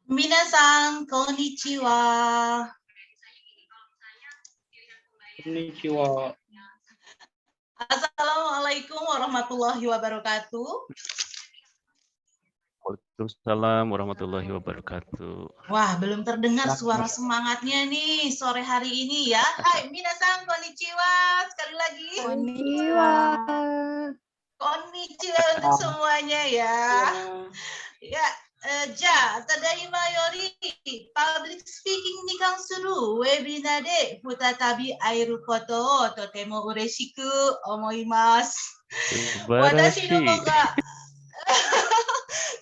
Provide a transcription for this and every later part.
Minasan, konnichiwa. Konnichiwa. Assalamualaikum warahmatullahi wabarakatuh. Waalaikumsalam warahmatullahi wabarakatuh. Wah, belum terdengar suara semangatnya nih sore hari ini ya. Hai, minasan, konnichiwa. Sekali lagi. Konnichiwa. Konnichiwa untuk semuanya ya. Ya, tadaima yori public speaking ni kansuru webinar de futatabi airu koto o totemo ureshiku omoimasu. Watashi no moga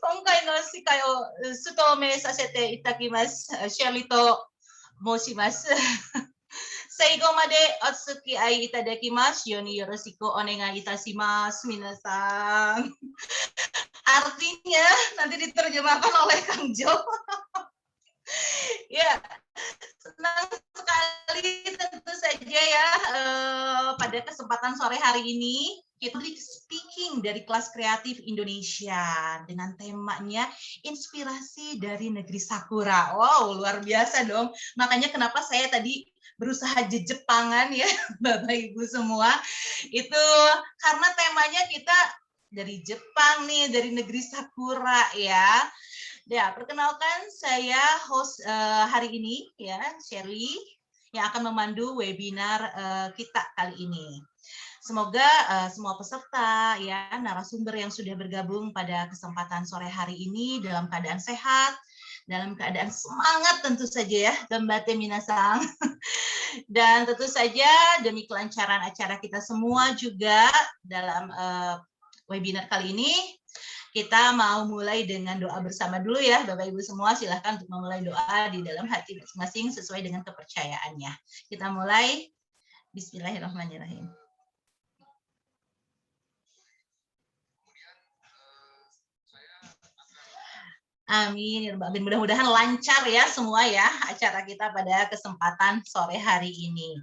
今回の司会を務めさせていただきます。シェリーと申します。最後までお付き合いいただきますようによろしくお願いいたします。皆さん。Artinya nanti diterjemahkan oleh Kang Jo. Ya, senang sekali tentu saja ya pada kesempatan sore hari ini kita public speaking dari kelas kreatif Indonesia dengan temanya inspirasi dari negeri Sakura. Wow, luar biasa dong. Makanya kenapa saya tadi berusaha Jepangan ya, Bapak Ibu semua. Itu karena temanya kita dari Jepang nih, dari negeri Sakura ya. Ya, perkenalkan saya host hari ini ya, Shirley yang akan memandu webinar kita kali ini. Semoga semua peserta ya, narasumber yang sudah bergabung pada kesempatan sore hari ini dalam keadaan sehat, dalam keadaan semangat tentu saja ya, ganbatte minasang. Dan tentu saja demi kelancaran acara kita semua juga dalam webinar kali ini, kita mau mulai dengan doa bersama dulu ya, Bapak Ibu semua. Silahkan untuk memulai doa di dalam hati masing-masing sesuai dengan kepercayaannya. Kita mulai. Bismillahirrahmanirrahim. Amin. Mudah-mudahan lancar ya semua ya acara kita pada kesempatan sore hari ini.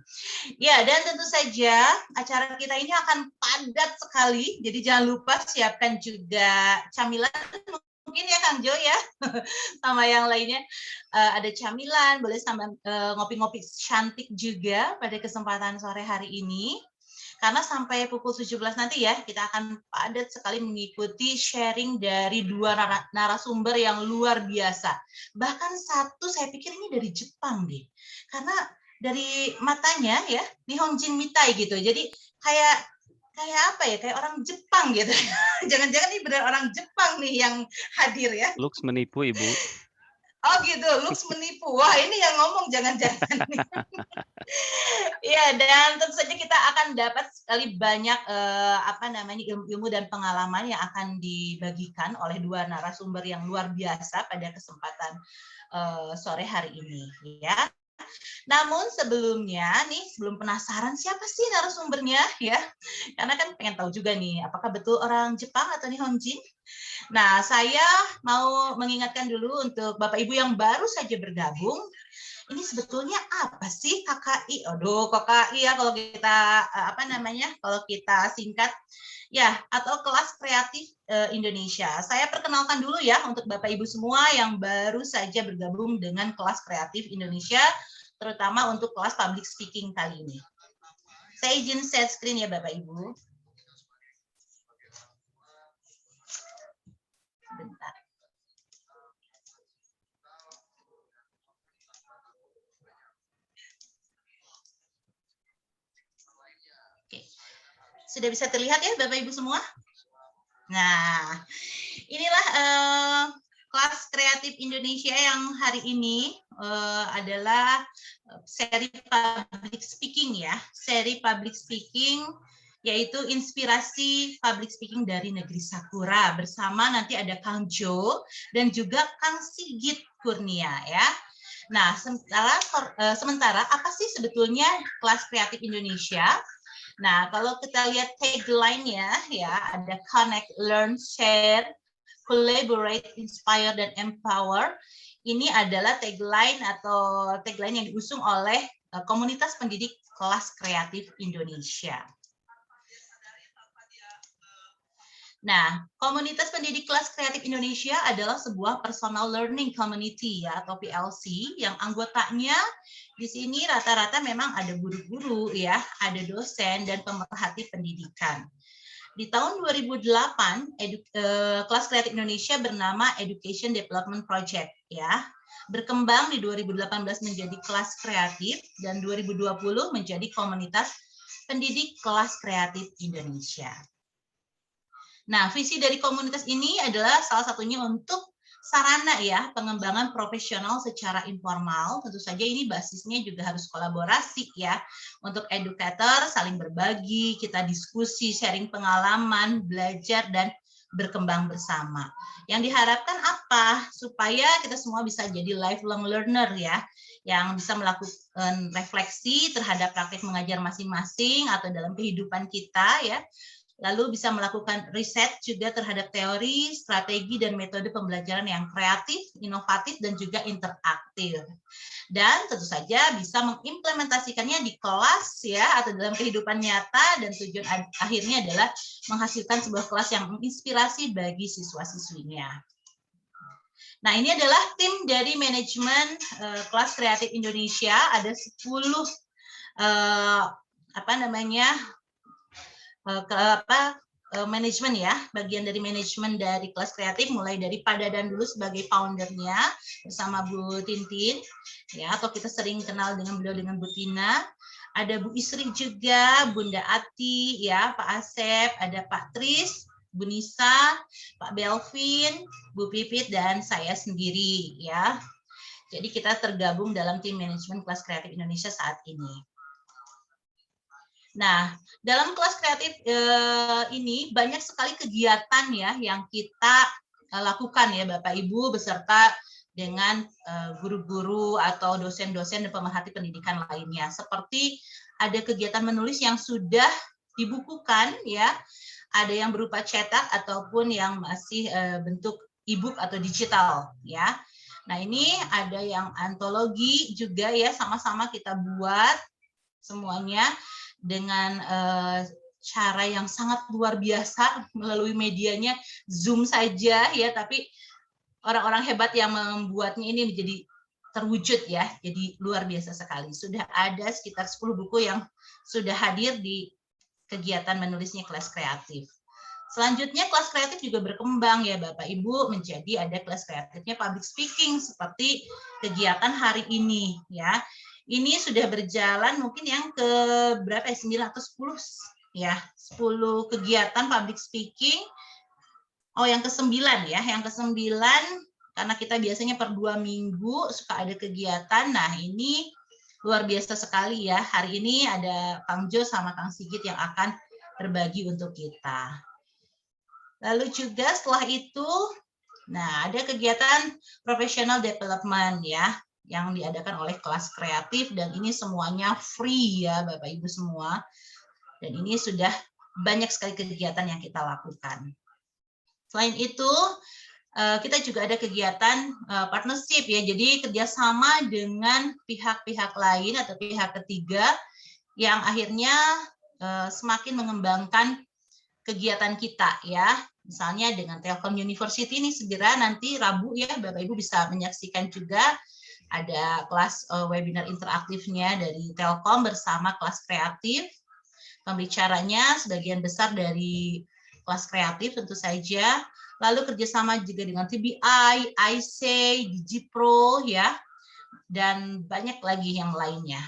Ya, dan tentu saja acara kita ini akan padat sekali. Jadi jangan lupa siapkan juga camilan mungkin ya Kang Jo ya. Sama yang lainnya ada camilan, boleh sama ngopi-ngopi cantik juga pada kesempatan sore hari ini. Karena sampai pukul 17 nanti ya, kita akan padat sekali mengikuti sharing dari dua narasumber yang luar biasa. Bahkan satu saya pikir ini dari Jepang deh. Karena dari matanya ya, Nihonjin Mitai gitu. Jadi kayak apa ya, kayak orang Jepang gitu. Jangan-jangan ini benar orang Jepang nih yang hadir ya. Lux menipu, Ibu. Oh gitu, Lux menipu. Wah, ini yang ngomong jangan-jangan. Ya, dan tentu saja kita akan dapat sekali banyak ilmu dan pengalaman yang akan dibagikan oleh dua narasumber yang luar biasa pada kesempatan sore hari ini ya. Namun sebelumnya nih, sebelum penasaran siapa sih narasumbernya ya? Karena kan pengen tahu juga nih, apakah betul orang Jepang atau Nihonjin? Nah, saya mau mengingatkan dulu untuk Bapak Ibu yang baru saja bergabung, ini sebetulnya apa sih KKI? Aduh, KKI ya kalau kita kalau kita singkat ya, atau Kelas Kreatif Indonesia. Saya perkenalkan dulu ya untuk Bapak Ibu semua yang baru saja bergabung dengan Kelas Kreatif Indonesia, terutama untuk kelas public speaking kali ini. Saya izin share screen ya Bapak Ibu. Bentar. Oke. Sudah bisa terlihat ya Bapak Ibu semua? Nah, inilah Kelas Kreatif Indonesia yang hari ini adalah seri public speaking ya. Seri public speaking yaitu inspirasi public speaking dari negeri Sakura, bersama nanti ada Kang Jo dan juga Kang Sigit Kurnia ya. Nah, sementara apa sih sebetulnya Kelas Kreatif Indonesia? Nah, kalau kita lihat tagline-nya ya, ada Connect, Learn, Share, Collaborate, Inspire, dan Empower. Ini adalah tagline yang diusung oleh komunitas pendidik Kelas Kreatif Indonesia. Nah, komunitas pendidik kelas kreatif Indonesia adalah sebuah personal learning community ya atau PLC yang anggotanya di sini rata-rata memang ada guru-guru ya, ada dosen dan pemerhati pendidikan. Di tahun 2008, kelas kreatif Indonesia bernama Education Development Project ya. Berkembang di 2018 menjadi kelas kreatif dan 2020 menjadi komunitas pendidik kelas kreatif Indonesia. Nah, visi dari komunitas ini adalah salah satunya untuk sarana ya pengembangan profesional secara informal. Tentu saja ini basisnya juga harus kolaborasi ya. Untuk educator saling berbagi, kita diskusi, sharing pengalaman, belajar dan berkembang bersama. Yang diharapkan apa? Supaya kita semua bisa jadi lifelong learner ya, yang bisa melakukan refleksi terhadap praktik mengajar masing-masing atau dalam kehidupan kita ya. Lalu bisa melakukan riset juga terhadap teori, strategi, dan metode pembelajaran yang kreatif, inovatif, dan juga interaktif. Dan tentu saja bisa mengimplementasikannya di kelas ya atau dalam kehidupan nyata, dan tujuan akhirnya adalah menghasilkan sebuah kelas yang menginspirasi bagi siswa-siswinya. Nah, ini adalah tim dari manajemen kelas kreatif Indonesia. Ada 10 manajemen ya, bagian dari manajemen dari kelas kreatif, mulai dari Pak Dadan dulu sebagai foundernya bersama Bu Tintin ya, atau kita sering kenal dengan beliau dengan Bu Tina. Ada Bu Isri juga, Bunda Ati ya, Pak Asep, ada Pak Tris, Bu Nisa, Pak Belvin, Bu Pipit, dan saya sendiri ya. Jadi kita tergabung dalam tim manajemen kelas kreatif Indonesia saat ini. Nah, dalam kelas kreatif ini banyak sekali kegiatan ya yang kita lakukan ya Bapak Ibu beserta dengan guru-guru atau dosen-dosen dan pemerhati pendidikan lainnya. Seperti ada kegiatan menulis yang sudah dibukukan ya, ada yang berupa cetak ataupun yang masih bentuk e-book atau digital ya. Nah, ini ada yang antologi juga ya, sama-sama kita buat semuanya dengan cara yang sangat luar biasa melalui medianya Zoom saja ya, tapi orang-orang hebat yang membuatnya ini menjadi terwujud ya, jadi luar biasa sekali. Sudah ada sekitar 10 buku yang sudah hadir di kegiatan menulisnya kelas kreatif. Selanjutnya kelas kreatif juga berkembang ya Bapak Ibu, menjadi ada kelas kreatifnya public speaking seperti kegiatan hari ini ya. Ini sudah berjalan mungkin yang ke berapa ya, 9 atau 10 ya, 10 kegiatan public speaking. Oh, yang ke-9 ya, yang ke-9 karena kita biasanya per 2 minggu suka ada kegiatan. Nah, ini luar biasa sekali ya. Hari ini ada Kang Jo sama Kang Sigit yang akan berbagi untuk kita. Lalu juga setelah itu, nah ada kegiatan professional development ya, yang diadakan oleh kelas kreatif, dan ini semuanya free ya Bapak Ibu semua. Dan ini sudah banyak sekali kegiatan yang kita lakukan. Selain itu, kita juga ada kegiatan partnership ya, jadi kerjasama dengan pihak-pihak lain atau pihak ketiga yang akhirnya semakin mengembangkan kegiatan kita ya. Misalnya dengan Telkom University ini segera nanti Rabu ya Bapak Ibu bisa menyaksikan juga ada kelas webinar interaktifnya dari Telkom bersama kelas kreatif. Pembicaranya sebagian besar dari kelas kreatif tentu saja. Lalu kerjasama juga dengan TBI, IC, DigiPro ya, dan banyak lagi yang lainnya.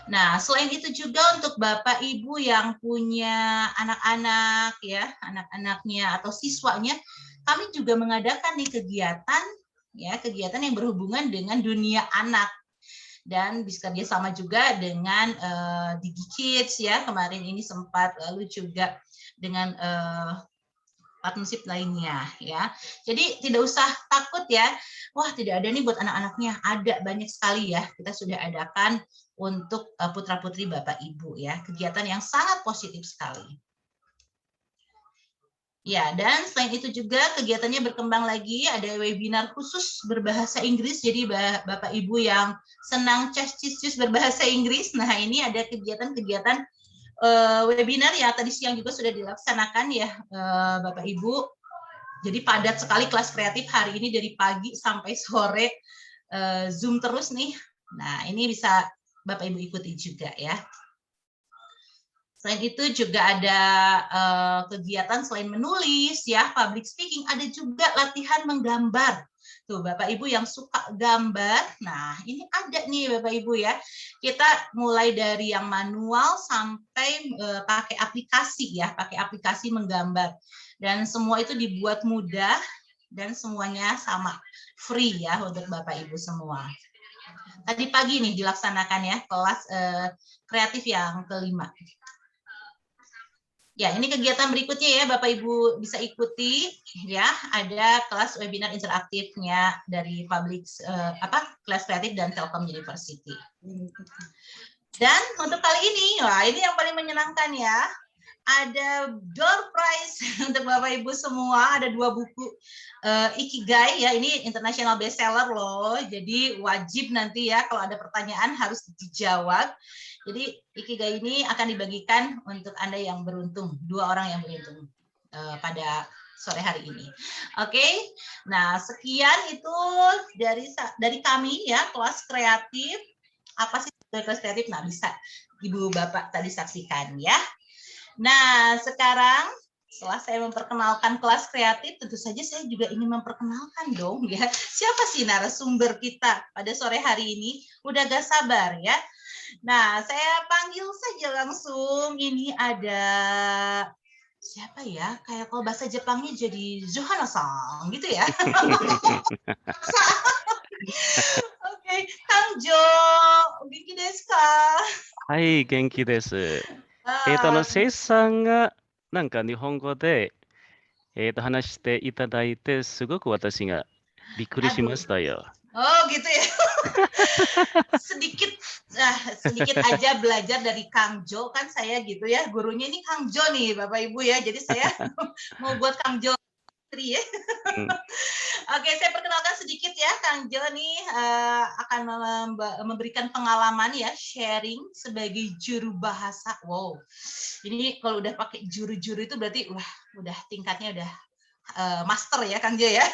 Nah, selain itu juga untuk Bapak Ibu yang punya anak-anak ya, anak-anaknya atau siswanya, kami juga mengadakan nih kegiatan ya, kegiatan yang berhubungan dengan dunia anak. Dan bisa kerjasama juga dengan DigiKids ya, kemarin ini sempat, lalu juga dengan partnership lainnya ya. Jadi tidak usah takut ya, wah tidak ada nih buat anak-anaknya, ada banyak sekali ya, kita sudah adakan untuk putra-putri Bapak Ibu ya, kegiatan yang sangat positif sekali. Ya, dan selain itu juga kegiatannya berkembang lagi, ada webinar khusus berbahasa Inggris, jadi Bapak Ibu yang senang cus berbahasa Inggris, nah ini ada kegiatan-kegiatan webinar ya tadi siang juga sudah dilaksanakan ya Bapak Ibu. Jadi padat sekali kelas kreatif hari ini dari pagi sampai sore, Zoom terus nih. Nah ini bisa Bapak Ibu ikuti juga ya. Selain itu juga ada kegiatan selain menulis ya, public speaking, ada juga latihan menggambar. Tuh Bapak Ibu yang suka gambar, nah ini ada nih Bapak Ibu ya. Kita mulai dari yang manual sampai pakai aplikasi ya, pakai aplikasi menggambar. Dan semua itu dibuat mudah dan semuanya sama, free ya untuk Bapak Ibu semua. Tadi pagi nih dilaksanakan ya kelas kreatif yang kelima. Ya, ini kegiatan berikutnya ya, Bapak Ibu bisa ikuti ya. Ada kelas webinar interaktifnya dari kelas kreatif dan Telkom University. Dan untuk kali ini, wah ini yang paling menyenangkan ya. Ada door prize untuk Bapak Ibu semua. Ada 2 buku Ikigai ya, ini international bestseller loh. Jadi wajib nanti ya kalau ada pertanyaan harus dijawab. Jadi Ikigai ini akan dibagikan untuk Anda yang beruntung, 2 orang yang beruntung pada sore hari ini. Oke, nah sekian itu dari kami ya, kelas kreatif. Apa sih kelas kreatif? Nah bisa Ibu Bapak tadi saksikan ya. Nah sekarang setelah saya memperkenalkan kelas kreatif, tentu saja saya juga ingin memperkenalkan dong ya. Siapa sih narasumber kita pada sore hari ini? Udah gak sabar ya. Nah, saya panggil saja langsung. Ini ada siapa ya? Kayak kalau bahasa Jepangnya jadi Johanna-san gitu ya. Oke, Kang Jo, genki desu ka? はい、元気です。せいさんがなんか日本語で、話していただいて、すごく私がびっくりしましたよ。Oh gitu ya. sedikit aja belajar dari Kang Jo, kan saya gitu ya, gurunya ini Kang Jo nih Bapak Ibu ya, jadi saya mau buat Kang Jo ya. Oke, saya perkenalkan sedikit ya, Kang Jo nih akan memberikan pengalaman ya, sharing sebagai juru bahasa. Wow, ini kalau udah pakai juru-juru itu berarti udah tingkatnya udah master ya Kang Jo ya.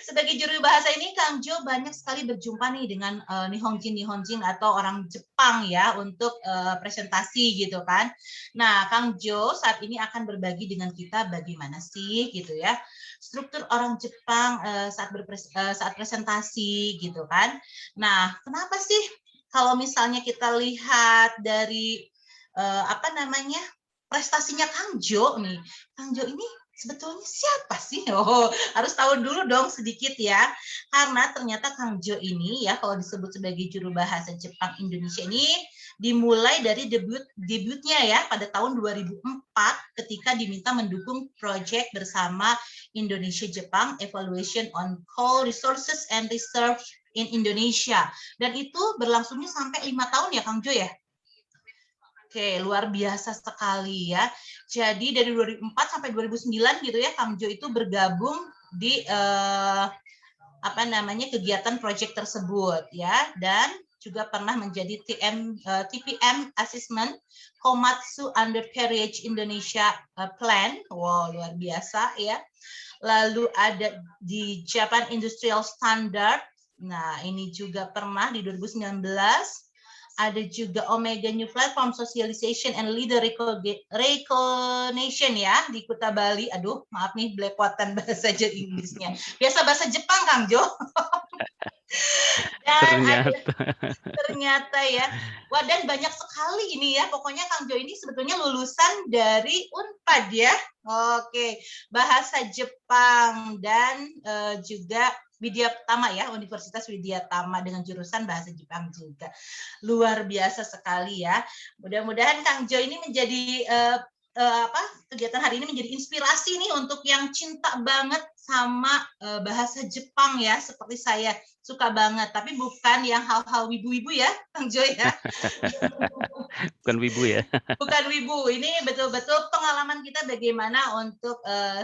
Sebagai juru bahasa ini Kang Jo banyak sekali berjumpa nih dengan Nihonjin atau orang Jepang ya untuk presentasi gitu kan. Nah, Kang Jo saat ini akan berbagi dengan kita bagaimana sih gitu ya struktur orang Jepang saat presentasi gitu kan. Nah, kenapa sih kalau misalnya kita lihat dari prestasinya Kang Jo nih. Kang Jo ini sebetulnya siapa sih? Oh, harus tahu dulu dong sedikit ya. Karena ternyata Kang Jo ini ya kalau disebut sebagai juru bahasa Jepang Indonesia ini dimulai dari debutnya ya pada tahun 2004 ketika diminta mendukung proyek bersama Indonesia Jepang Evaluation on Coal Resources and Reserve in Indonesia. Dan itu berlangsungnya sampai 5 tahun ya Kang Jo ya? Oke, luar biasa sekali ya. Jadi dari 2004 sampai 2009 gitu ya, Kang Jo itu bergabung di kegiatan proyek tersebut ya, dan juga pernah menjadi TPM Assessment Komatsu Undercarriage Indonesia Plan. Wow, luar biasa ya. Lalu ada di Japan Industrial Standard. Nah, ini juga pernah di 2019. Ada juga Omega New Platform Socialization and Leader Recognition ya di Kuta Bali. Aduh, maaf nih belepotan bahasa Inggrisnya. Biasa bahasa Jepang, Kang Jo. Dan ternyata ya. Wah, dan banyak sekali ini ya. Pokoknya Kang Jo ini sebetulnya lulusan dari Unpad ya. Oke, bahasa Jepang dan juga Widya Tama ya, Universitas Widya Tama dengan jurusan bahasa Jepang juga. Luar biasa sekali ya. Mudah-mudahan Kang Jo ini menjadi kegiatan hari ini menjadi inspirasi nih untuk yang cinta banget sama bahasa Jepang ya, seperti saya suka banget, tapi bukan yang hal-hal wibu-wibu ya, Kang Jo ya. Bukan wibu ya. Bukan wibu, ini betul-betul pengalaman kita bagaimana untuk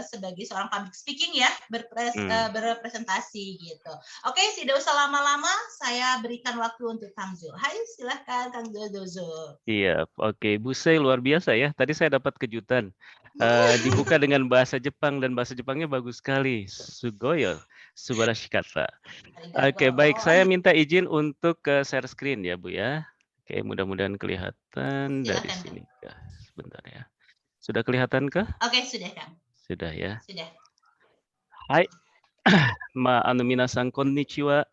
sebagai seorang public speaking ya, berpresentasi gitu. Oke, tidak usah lama-lama, saya berikan waktu untuk Kang Zul. Hai, silahkan Kang Zul. Iya, oke. Busei luar biasa ya. Tadi saya dapat kejutan. Dibuka dengan bahasa Jepang dan bahasa Jepangnya bagus sekali. Sugoyo, subarashi kata. Oke, baik. Saya minta izin untuk share screen ya, Bu ya. Oke, mudah-mudahan kelihatan dari Silakan, sini. Sebentar ya. Sudah kelihatan kah? Oke, sudah Kang. Sudah ya. Sudah. Hai. Minasan konnichiwa.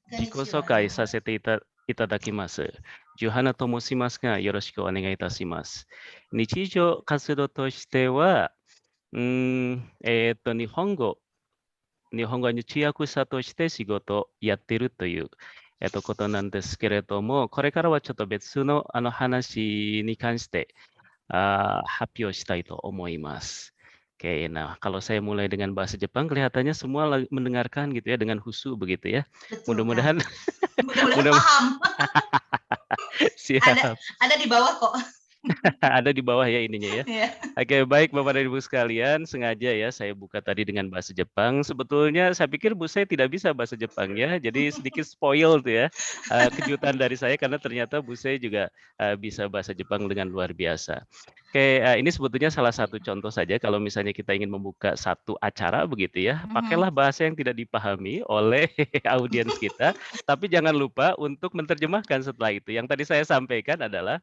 Ziko sokai sasete itadakimasu. Johana tomoshimasu ga yoroshiku onegai itashimasu. Nichijou katsudo to shite wa, 日本語に通訳者として仕事やってるという、ことなんですけれども、これからはちょっと別の話に関して発表したいと思います。Oke, nah kalau saya mulai dengan bahasa Jepang, kelihatannya semua mendengarkan gitu ya dengan khusyuk begitu ya. Mudah-mudahan paham. Siap. Ada di bawah kok. Ada di bawah ya ininya ya. Oke, baik Bapak dan Ibu sekalian, sengaja ya saya buka tadi dengan bahasa Jepang. Sebetulnya saya pikir Bu saya tidak bisa bahasa Jepang ya, jadi sedikit spoil tuh ya. Kejutan dari saya karena ternyata Bu saya juga bisa bahasa Jepang dengan luar biasa. Oke, ini sebetulnya salah satu contoh saja kalau misalnya kita ingin membuka satu acara begitu ya, pakailah bahasa yang tidak dipahami oleh audiens kita, tapi jangan lupa untuk menerjemahkan setelah itu. Yang tadi saya sampaikan adalah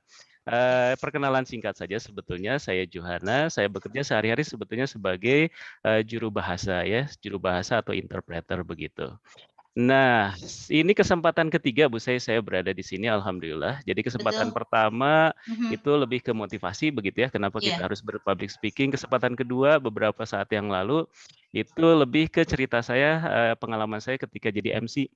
perkenalan singkat saja sebetulnya saya Johana, saya bekerja sehari-hari sebetulnya sebagai juru bahasa ya, juru bahasa atau interpreter begitu. Nah, ini kesempatan ketiga Bu saya berada di sini alhamdulillah. Jadi kesempatan pertama itu lebih ke motivasi begitu ya, kenapa kita harus berpublic speaking. Kesempatan kedua beberapa saat yang lalu itu lebih ke cerita saya, pengalaman saya ketika jadi MC.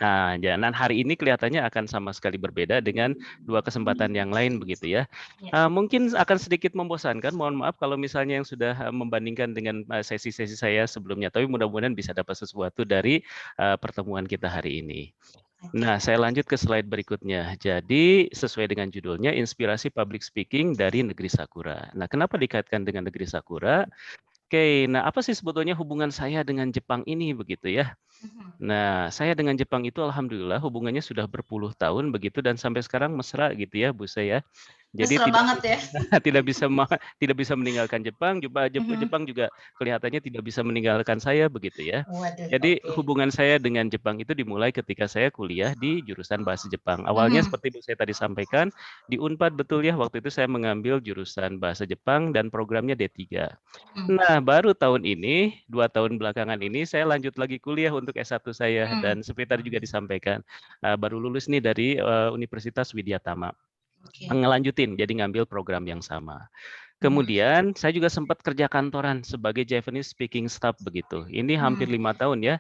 Nah, dan hari ini kelihatannya akan sama sekali berbeda dengan dua kesempatan yang lain begitu ya. Mungkin akan sedikit membosankan, mohon maaf kalau misalnya yang sudah membandingkan dengan sesi-sesi saya sebelumnya, tapi mudah-mudahan bisa dapat sesuatu dari pertemuan kita hari ini. Nah, saya lanjut ke slide berikutnya. Jadi, sesuai dengan judulnya, Inspirasi Public Speaking dari Negeri Sakura. Nah, kenapa dikaitkan dengan Negeri Sakura? Oke, nah apa sih sebetulnya hubungan saya dengan Jepang ini begitu ya? Nah, saya dengan Jepang itu alhamdulillah hubungannya sudah berpuluh tahun begitu dan sampai sekarang mesra gitu ya Bu saya. Jadi tidak bisa meninggalkan Jepang, Jepang juga kelihatannya tidak bisa meninggalkan saya begitu ya. Jadi hubungan saya dengan Jepang itu dimulai ketika saya kuliah di jurusan bahasa Jepang. Awalnya seperti Bu saya tadi sampaikan di Unpad betul ya, waktu itu saya mengambil jurusan bahasa Jepang dan programnya D3. Nah, baru tahun ini, 2 tahun belakangan ini saya lanjut lagi kuliah untuk S1 saya dan seperti tadi juga disampaikan, baru lulus nih dari Universitas Widyatama. Ngelanjutin, jadi ngambil program yang sama. Kemudian saya juga sempat kerja kantoran sebagai Japanese speaking staff begitu. Ini hampir 5 tahun ya.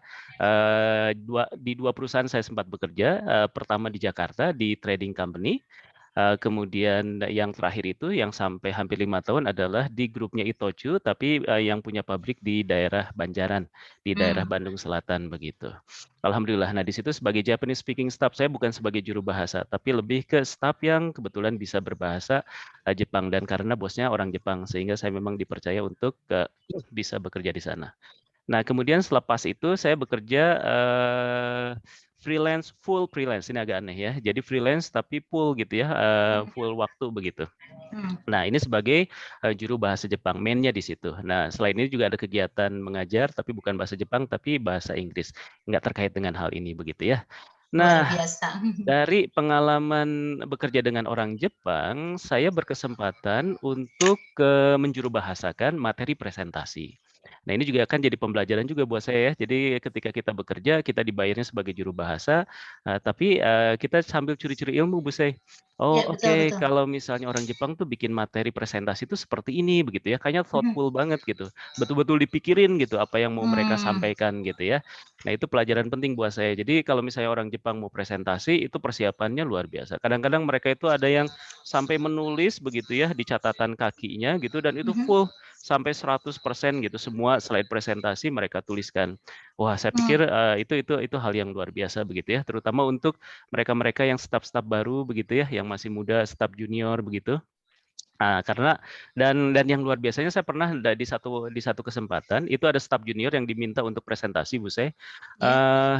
Di 2 perusahaan saya sempat bekerja. Pertama di Jakarta di trading company. Kemudian yang terakhir itu yang sampai hampir 5 tahun adalah di grupnya Itochu, tapi yang punya pabrik di daerah Banjaran, di daerah Bandung Selatan begitu. Alhamdulillah. Nah, di situ sebagai Japanese speaking staff saya bukan sebagai juru bahasa, tapi lebih ke staff yang kebetulan bisa berbahasa Jepang dan karena bosnya orang Jepang sehingga saya memang dipercaya untuk bisa bekerja di sana. Nah, kemudian selepas itu saya bekerja full freelance, ini agak aneh ya. Jadi freelance tapi full gitu ya, full waktu begitu. Nah, ini sebagai juru bahasa Jepang, mainnya di situ. Nah, selain ini juga ada kegiatan mengajar, tapi bukan bahasa Jepang, tapi bahasa Inggris. Nggak terkait dengan hal ini begitu ya. Nah, dari pengalaman bekerja dengan orang Jepang, saya berkesempatan untuk menjuru bahasakan materi presentasi. Nah, ini juga akan jadi pembelajaran juga buat saya ya. Jadi ketika kita bekerja, kita dibayarnya sebagai juru bahasa, tapi kita sambil curi-curi ilmu, Bu Sei. Oh, oke, kalau misalnya orang Jepang tuh bikin materi presentasi itu seperti ini begitu ya. Kayaknya thoughtful banget gitu. Betul-betul dipikirin gitu apa yang mau mereka sampaikan gitu ya. Nah, itu pelajaran penting buat saya. Jadi kalau misalnya orang Jepang mau presentasi, itu persiapannya luar biasa. Kadang-kadang mereka itu ada yang sampai menulis begitu ya di catatan kakinya gitu dan itu full sampai 100% gitu, semua slide presentasi mereka tuliskan. Wah, saya pikir itu hal yang luar biasa begitu ya, terutama untuk mereka-mereka yang staf-staf baru begitu ya, yang masih muda, staf junior begitu. Karena dan yang luar biasanya saya pernah di satu kesempatan itu ada staf junior yang diminta untuk presentasi, Bu Seh.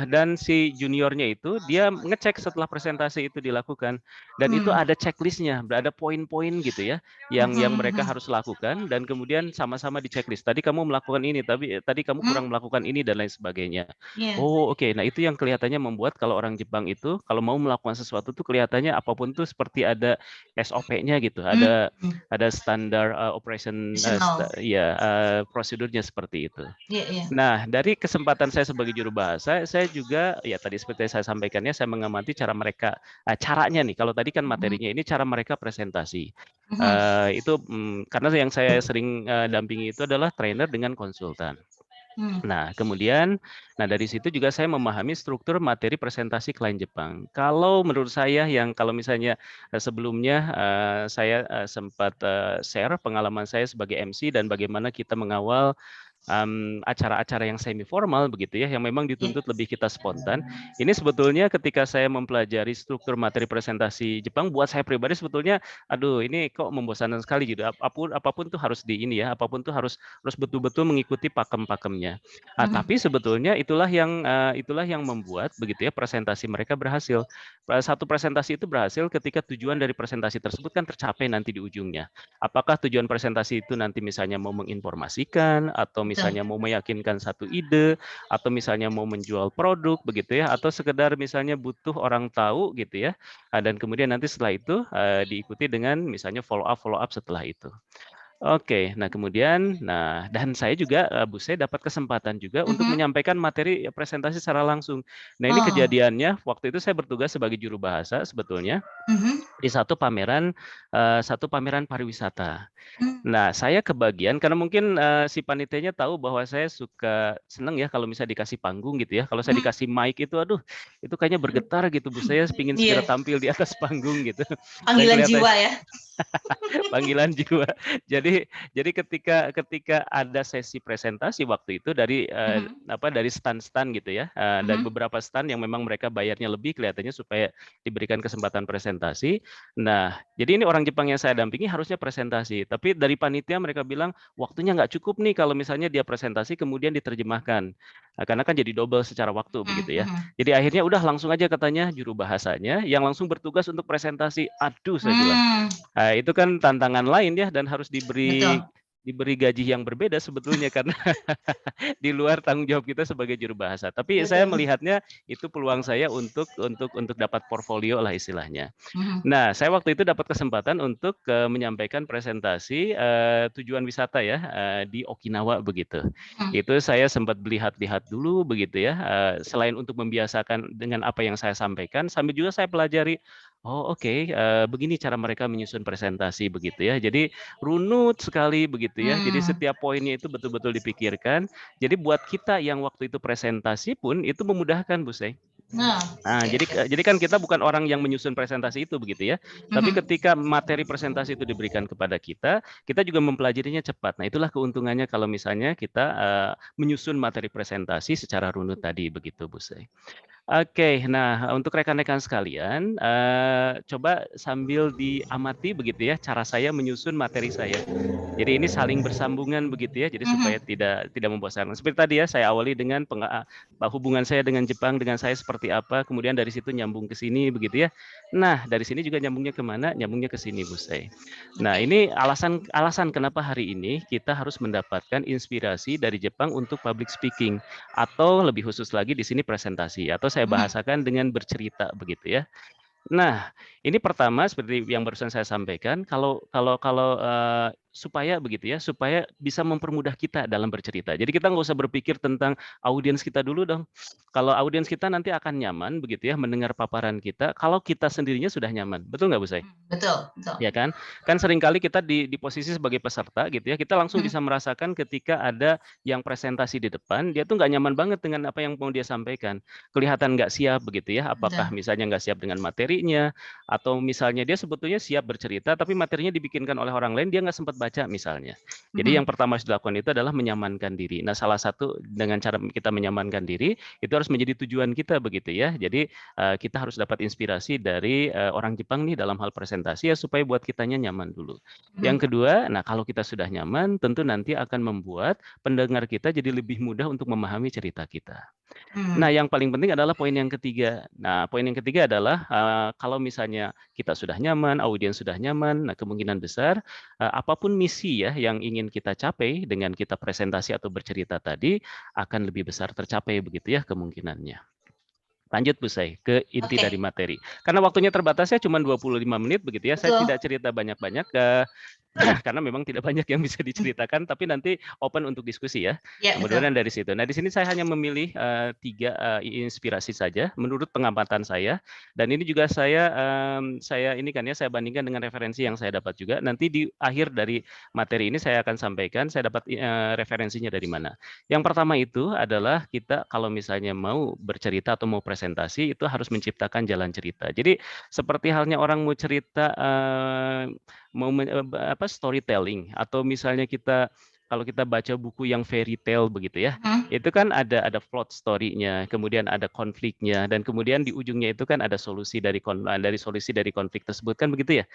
Dan si juniornya itu dia ngecek setelah presentasi itu dilakukan dan itu ada checklistnya, ada poin-poin gitu ya yang mereka harus lakukan dan kemudian sama-sama di checklist. Tadi kamu melakukan ini, tapi tadi kamu kurang melakukan ini dan lain sebagainya. Oh, oke. Nah, itu yang kelihatannya membuat kalau orang Jepang itu kalau mau melakukan sesuatu tuh kelihatannya apapun tuh seperti ada SOP-nya gitu, ada standar operation prosedurnya seperti itu. Nah, dari kesempatan saya sebagai juru bahasa, saya juga ya tadi seperti saya sampaikannya, saya mengamati cara mereka caranya nih. Kalau tadi kan materinya ini cara mereka presentasi. Itu karena yang saya sering dampingi itu adalah trainer dengan konsultan. Nah, kemudian, dari situ juga saya memahami struktur materi presentasi klien Jepang. Kalau menurut saya kalau misalnya sebelumnya saya sempat share pengalaman saya sebagai MC dan bagaimana kita mengawal acara-acara yang semi formal begitu ya, yang memang dituntut lebih kita spontan. Ini sebetulnya ketika saya mempelajari struktur materi presentasi Jepang, buat saya pribadi sebetulnya, aduh ini kok membosankan sekali gitu. Apapun tuh harus apapun tuh harus betul-betul mengikuti pakem-pakemnya. Tapi sebetulnya itulah yang membuat begitu ya presentasi mereka berhasil. Satu presentasi itu berhasil ketika tujuan dari presentasi tersebut kan tercapai nanti di ujungnya. Apakah tujuan presentasi itu nanti misalnya mau menginformasikan atau misalnya mau meyakinkan satu ide atau misalnya mau menjual produk begitu ya, atau sekedar misalnya butuh orang tahu gitu ya, dan kemudian nanti setelah itu diikuti dengan misalnya follow up setelah itu. Oke, kemudian, dan saya juga, Bu saya dapat kesempatan juga untuk menyampaikan materi presentasi secara langsung. Nah, ini kejadiannya waktu itu saya bertugas sebagai juru bahasa sebetulnya di satu pameran pariwisata. Nah, saya kebagian karena mungkin si panitianya tahu bahwa saya seneng ya kalau misalnya dikasih panggung gitu ya. Kalau saya dikasih mic itu, aduh, itu kayaknya bergetar gitu, Bu. Saya ingin segera tampil di atas panggung gitu. Panggilan jiwa ya. Panggilan jiwa. Jadi ketika ada sesi presentasi waktu itu dari stand-stand gitu ya, dari beberapa stand yang memang mereka bayarnya lebih kelihatannya supaya diberikan kesempatan presentasi. Nah, jadi ini orang Jepang yang saya dampingi harusnya presentasi, tapi dari panitia mereka bilang waktunya nggak cukup nih kalau misalnya dia presentasi kemudian diterjemahkan. Karena kan jadi double secara waktu begitu ya. Jadi akhirnya udah langsung aja katanya juru bahasanya yang langsung bertugas untuk presentasi. Aduh, saya bilang. Itu kan tantangan lain ya dan harus diberi gaji yang berbeda sebetulnya karena di luar tanggung jawab kita sebagai juru bahasa. Tapi saya melihatnya itu peluang saya untuk dapat portfolio lah istilahnya. Nah, saya waktu itu dapat kesempatan untuk menyampaikan presentasi tujuan wisata ya di Okinawa begitu. Itu saya sempat lihat-lihat dulu begitu ya. Selain untuk membiasakan dengan apa yang saya sampaikan, sambil juga saya pelajari. Oh, oke, begini cara mereka menyusun presentasi begitu ya. Jadi runut sekali begitu ya. Jadi setiap poinnya itu betul-betul dipikirkan. Jadi buat kita yang waktu itu presentasi pun itu memudahkan, Bu Sey. Jadi kan kita bukan orang yang menyusun presentasi itu begitu ya. Tapi ketika materi presentasi itu diberikan kepada kita juga mempelajarinya cepat. Nah, itulah keuntungannya kalau misalnya kita menyusun materi presentasi secara runut tadi begitu, Bu Sey. Oke, nah untuk rekan-rekan sekalian, coba sambil diamati begitu ya cara saya menyusun materi saya. Jadi ini saling bersambungan begitu ya, jadi supaya tidak membosankan. Seperti tadi ya, saya awali dengan hubungan saya dengan Jepang, dengan saya seperti apa, kemudian dari situ nyambung ke sini begitu ya. Nah, dari sini juga nyambungnya kemana? Nyambungnya ke sini, Bu Sey. Nah, ini alasan kenapa hari ini kita harus mendapatkan inspirasi dari Jepang untuk public speaking atau lebih khusus lagi di sini presentasi atau saya bahasakan dengan bercerita begitu ya. Nah, ini pertama seperti yang barusan saya sampaikan, kalau supaya begitu ya, supaya bisa mempermudah kita dalam bercerita. Jadi kita nggak usah berpikir tentang audiens kita dulu dong. Kalau audiens kita nanti akan nyaman begitu ya mendengar paparan kita, kalau kita sendirinya sudah nyaman. Betul nggak, Bu Say? Betul. Ya kan? Kan seringkali kita di posisi sebagai peserta gitu ya, kita langsung bisa merasakan ketika ada yang presentasi di depan, dia tuh nggak nyaman banget dengan apa yang mau dia sampaikan. Kelihatan nggak siap begitu ya, apakah misalnya nggak siap dengan materinya, atau misalnya dia sebetulnya siap bercerita, tapi materinya dibikinkan oleh orang lain, dia nggak sempat baca misalnya. Jadi yang pertama harus dilakukan itu adalah menyamankan diri. Nah, salah satu dengan cara kita menyamankan diri itu harus menjadi tujuan kita begitu ya. Jadi kita harus dapat inspirasi dari orang Jepang nih dalam hal presentasi ya supaya buat kitanya nyaman dulu. Yang kedua, nah kalau kita sudah nyaman, tentu nanti akan membuat pendengar kita jadi lebih mudah untuk memahami cerita kita. Nah, yang paling penting adalah poin yang ketiga. Nah, poin yang ketiga adalah kalau misalnya kita sudah nyaman, audiens sudah nyaman, nah kemungkinan besar apapun misi ya yang ingin kita capai dengan kita presentasi atau bercerita tadi akan lebih besar tercapai begitu ya kemungkinannya. Lanjut Bu Sai, ke inti dari materi. Karena waktunya terbatasnya cuma 25 menit begitu ya, saya tidak cerita banyak-banyak karena memang tidak banyak yang bisa diceritakan, tapi nanti open untuk diskusi ya. Kemudian dari situ. Nah, di sini saya hanya memilih 3 inspirasi saja menurut pengamatan saya. Dan ini juga saya ini kan ya, saya bandingkan dengan referensi yang saya dapat juga. Nanti di akhir dari materi ini saya akan sampaikan saya dapat referensinya dari mana. Yang pertama itu adalah kita kalau misalnya mau bercerita atau mau presentasi itu harus menciptakan jalan cerita. Jadi seperti halnya orang mau cerita mau storytelling atau misalnya kalau kita baca buku yang fairy tale begitu ya, itu kan ada plot story-nya, kemudian ada konfliknya, dan kemudian di ujungnya itu kan ada solusi dari konflik tersebut kan begitu ya.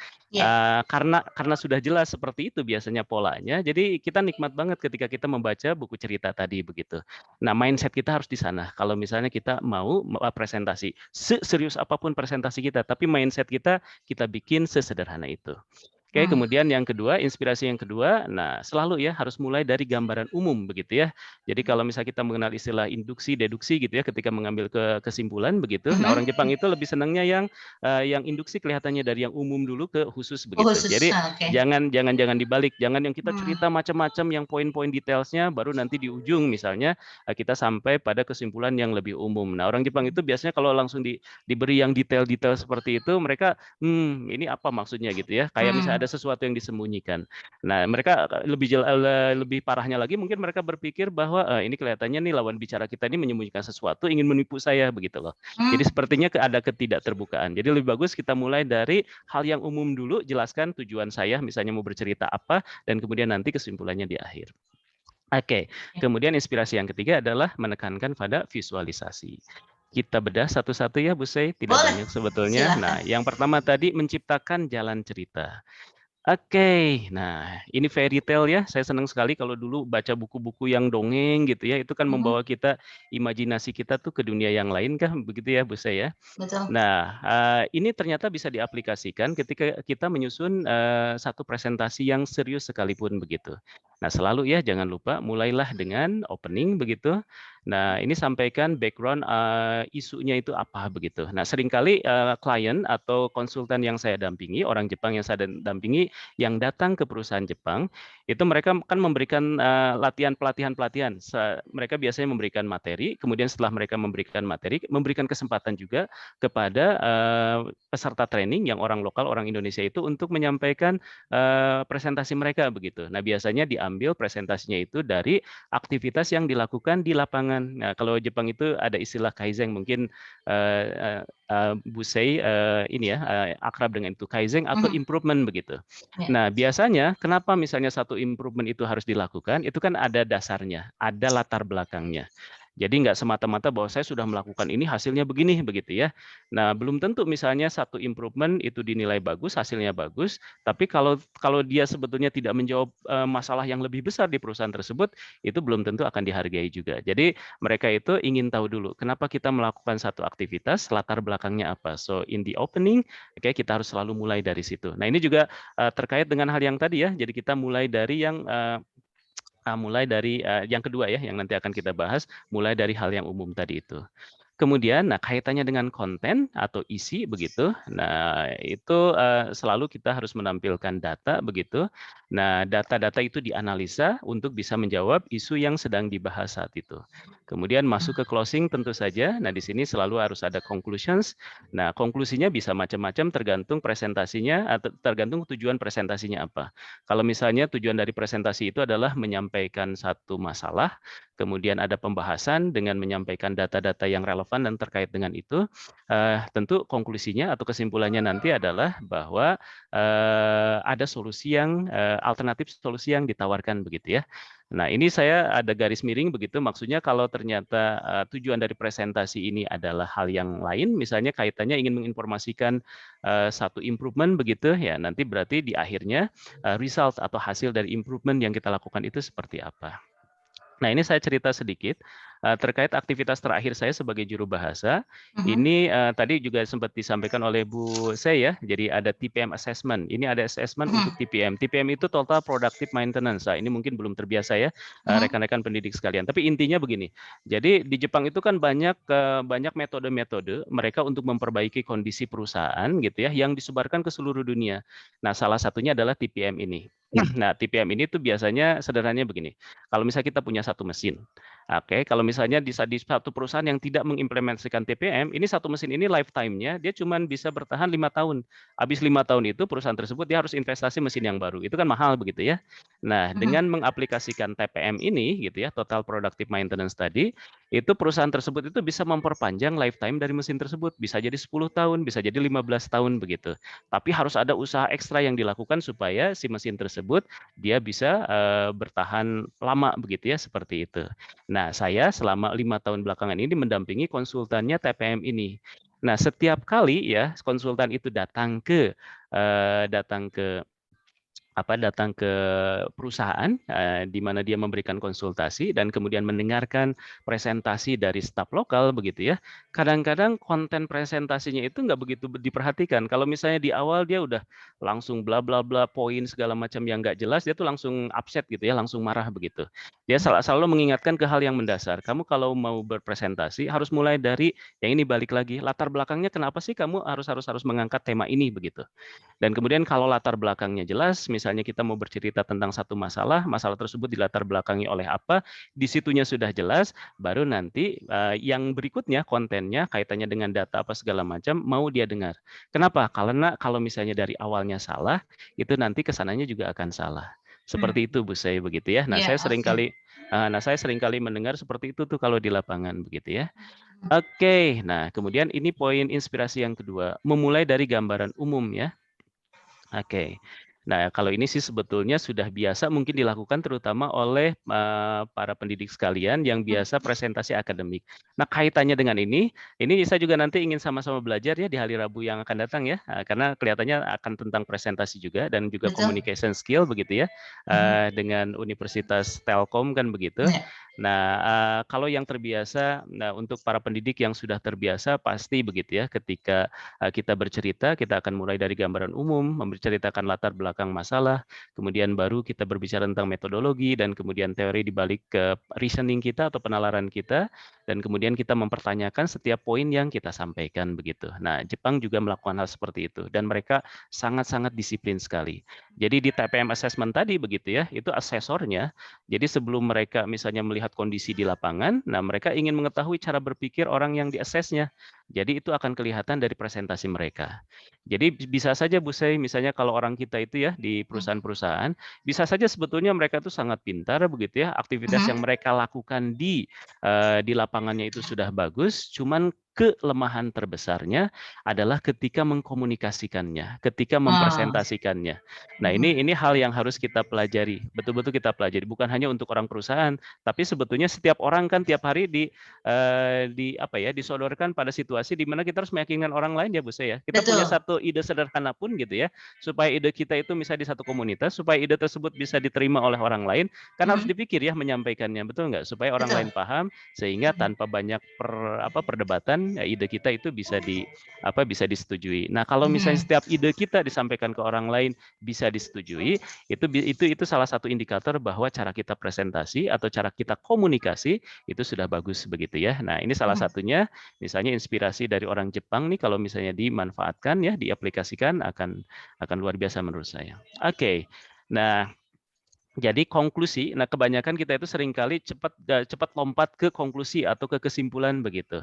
Karena sudah jelas seperti itu biasanya polanya, jadi kita nikmat banget ketika kita membaca buku cerita tadi begitu. Nah, mindset kita harus di sana. Kalau misalnya kita mau presentasi, serius apapun presentasi kita, tapi mindset kita bikin sesederhana itu. Oke, kemudian yang kedua, inspirasi yang kedua, nah selalu ya harus mulai dari gambaran umum begitu ya. Jadi kalau misalnya kita mengenal istilah induksi, deduksi gitu ya, ketika mengambil kesimpulan begitu. Nah orang Jepang itu lebih senangnya yang induksi kelihatannya dari yang umum dulu ke khusus begitu. Jadi jangan dibalik, jangan yang kita cerita macam-macam yang poin-poin detailsnya, baru nanti di ujung misalnya kita sampai pada kesimpulan yang lebih umum. Nah orang Jepang itu biasanya kalau langsung diberi yang detail-detail seperti itu, mereka ini apa maksudnya gitu ya. Kayak misalnya ada sesuatu yang disembunyikan. Nah, mereka lebih parahnya lagi mungkin mereka berpikir bahwa ini kelihatannya nih lawan bicara kita ini menyembunyikan sesuatu, ingin menipu saya begitu loh. Jadi sepertinya ada ketidakterbukaan. Jadi lebih bagus kita mulai dari hal yang umum dulu, jelaskan tujuan saya misalnya mau bercerita apa dan kemudian nanti kesimpulannya di akhir. Oke, kemudian inspirasi yang ketiga adalah menekankan pada visualisasi. Kita bedah satu-satu ya Bu Sei, tidak banyak sebetulnya. Nah, yang pertama tadi menciptakan jalan cerita. Oke, nah ini fairy tale ya. Saya senang sekali kalau dulu baca buku-buku yang dongeng gitu ya. Itu kan membawa kita, imajinasi kita tuh ke dunia yang lain kah, begitu ya Bu Sei ya. Nah, ini ternyata bisa diaplikasikan ketika kita menyusun satu presentasi yang serius sekalipun begitu. Nah, selalu ya jangan lupa mulailah dengan opening begitu. Nah, ini sampaikan background isunya itu apa begitu. Nah, seringkali klien atau konsultan yang saya dampingi, orang Jepang yang saya dampingi yang datang ke perusahaan Jepang, itu mereka kan memberikan pelatihan-pelatihan. Mereka biasanya memberikan materi, kemudian setelah mereka memberikan materi, memberikan kesempatan juga kepada peserta training yang orang lokal, orang Indonesia itu untuk menyampaikan presentasi mereka begitu. Nah, biasanya diambil presentasinya itu dari aktivitas yang dilakukan di lapangan. Nah, kalau Jepang itu ada istilah kaizen, mungkin Bu Sei ini ya akrab dengan itu, kaizen atau improvement begitu. Nah, biasanya kenapa misalnya satu improvement itu harus dilakukan, itu kan ada dasarnya, ada latar belakangnya. Jadi nggak semata-mata bahwa saya sudah melakukan ini hasilnya begini begitu ya. Nah, belum tentu misalnya satu improvement itu dinilai bagus, hasilnya bagus, tapi kalau dia sebetulnya tidak menjawab masalah yang lebih besar di perusahaan tersebut, itu belum tentu akan dihargai juga. Jadi mereka itu ingin tahu dulu kenapa kita melakukan satu aktivitas, latar belakangnya apa. So in the opening, kita harus selalu mulai dari situ. Nah, ini juga terkait dengan hal yang tadi ya. Jadi kita mulai dari yang kedua ya, yang nanti akan kita bahas, mulai dari hal yang umum tadi itu. Kemudian, nah kaitannya dengan konten atau isi begitu. Nah itu selalu kita harus menampilkan data begitu. Nah data-data itu dianalisa untuk bisa menjawab isu yang sedang dibahas saat itu. Kemudian masuk ke closing tentu saja. Nah di sini selalu harus ada conclusions. Nah konklusinya bisa macam-macam tergantung presentasinya atau tergantung tujuan presentasinya apa. Kalau misalnya tujuan dari presentasi itu adalah menyampaikan satu masalah, kemudian ada pembahasan dengan menyampaikan data-data yang relevan dan terkait dengan itu, tentu konklusinya atau kesimpulannya nanti adalah bahwa ada solusi yang alternatif solusi yang ditawarkan begitu ya. Nah, ini saya ada garis miring begitu, maksudnya kalau ternyata tujuan dari presentasi ini adalah hal yang lain, misalnya kaitannya ingin menginformasikan satu improvement begitu, ya nanti berarti di akhirnya result atau hasil dari improvement yang kita lakukan itu seperti apa. Nah, ini saya cerita sedikit terkait aktivitas terakhir saya sebagai juru bahasa. Ini tadi juga sempat disampaikan oleh Bu saya, jadi ada TPM assessment. Ini ada assessment untuk TPM. TPM itu total productive maintenance. Nah, ini mungkin belum terbiasa ya rekan-rekan pendidik sekalian. Tapi intinya begini. Jadi di Jepang itu kan banyak metode-metode mereka untuk memperbaiki kondisi perusahaan gitu ya yang disebarkan ke seluruh dunia. Nah, salah satunya adalah TPM ini. Nah, TPM ini tuh biasanya sederhananya begini. Kalau misalnya kita punya satu mesin, oke, kalau misalnya di satu perusahaan yang tidak mengimplementasikan TPM, ini satu mesin ini lifetime-nya dia cuma bisa bertahan 5 tahun. Habis 5 tahun itu perusahaan tersebut dia harus investasi mesin yang baru. Itu kan mahal begitu ya. Nah, dengan mengaplikasikan TPM ini gitu ya, total productive maintenance tadi, itu perusahaan tersebut itu bisa memperpanjang lifetime dari mesin tersebut. Bisa jadi 10 tahun, bisa jadi 15 tahun begitu. Tapi harus ada usaha ekstra yang dilakukan supaya si mesin tersebut dia bisa bertahan lama begitu ya, seperti itu. Nah, saya selama 5 tahun belakangan ini mendampingi konsultannya TPM ini. Nah, setiap kali ya konsultan itu datang ke datang ke perusahaan di mana dia memberikan konsultasi dan kemudian mendengarkan presentasi dari staf lokal begitu ya. Kadang-kadang konten presentasinya itu nggak begitu diperhatikan. Kalau misalnya di awal dia udah langsung bla bla bla poin segala macam yang nggak jelas, dia tuh langsung upset gitu ya, langsung marah begitu. Dia selalu mengingatkan ke hal yang mendasar. Kamu kalau mau berpresentasi harus mulai dari yang ini, balik lagi latar belakangnya, kenapa sih kamu harus mengangkat tema ini begitu. Dan kemudian kalau latar belakangnya jelas, misalnya kita mau bercerita tentang satu masalah, masalah tersebut dilatar belakangi oleh apa, di situnya sudah jelas, baru nanti yang berikutnya kontennya kaitannya dengan data apa segala macam mau dia dengar. Kenapa? Karena kalau misalnya dari awalnya salah, itu nanti kesananya juga akan salah. Seperti itu Bu Sei begitu ya. Nah, saya seringkali mendengar seperti itu tuh kalau di lapangan begitu ya. Oke, nah kemudian ini poin inspirasi yang kedua, memulai dari gambaran umum ya. Oke. Nah, kalau ini sih sebetulnya sudah biasa mungkin dilakukan terutama oleh para pendidik sekalian yang biasa presentasi akademik. Nah, kaitannya dengan ini saya juga nanti ingin sama-sama belajar ya di hari Rabu yang akan datang ya, karena kelihatannya akan tentang presentasi juga dan juga communication skill begitu ya, dengan Universitas Telkom kan begitu. Nah, kalau yang terbiasa, untuk para pendidik yang sudah terbiasa pasti begitu ya, ketika kita bercerita, kita akan mulai dari gambaran umum, menceritakan latar belakang masalah, kemudian baru kita berbicara tentang metodologi, dan kemudian teori di balik ke reasoning kita atau penalaran kita, dan kemudian kita mempertanyakan setiap poin yang kita sampaikan begitu. Nah, Jepang juga melakukan hal seperti itu, dan mereka sangat-sangat disiplin sekali. Jadi di TPM assessment tadi begitu ya, itu asesornya, jadi sebelum mereka misalnya melihat kondisi di lapangan, nah mereka ingin mengetahui cara berpikir orang yang di-assess-nya. Jadi itu akan kelihatan dari presentasi mereka. Jadi bisa saja Bu Sei, misalnya kalau orang kita itu ya di perusahaan-perusahaan, bisa saja sebetulnya mereka itu sangat pintar begitu ya, aktivitas yang mereka lakukan di lapangannya itu sudah bagus, cuman kelemahan terbesarnya adalah ketika mengkomunikasikannya, ketika mempresentasikannya. Nah, ini hal yang harus kita pelajari, betul-betul kita pelajari, bukan hanya untuk orang perusahaan, tapi sebetulnya setiap orang kan tiap hari disodorkan pada situasi di mana kita harus meyakinkan orang lain ya Bu Sei ya. Kita punya satu ide sederhana pun gitu ya, supaya ide kita itu misalnya di satu komunitas, supaya ide tersebut bisa diterima oleh orang lain, kan harus dipikir ya menyampaikannya, betul nggak? Supaya orang lain paham, sehingga tanpa banyak perdebatan, ide kita itu bisa disetujui. Nah, kalau misalnya setiap ide kita disampaikan ke orang lain bisa disetujui, itu salah satu indikator bahwa cara kita presentasi atau cara kita komunikasi itu sudah bagus begitu ya. Nah, ini salah satunya misalnya inspirasi dari orang Jepang nih, kalau misalnya dimanfaatkan ya, diaplikasikan akan luar biasa menurut saya. Oke. Nah, Jadi konklusi, nah kebanyakan kita itu seringkali cepat lompat ke konklusi atau ke kesimpulan begitu.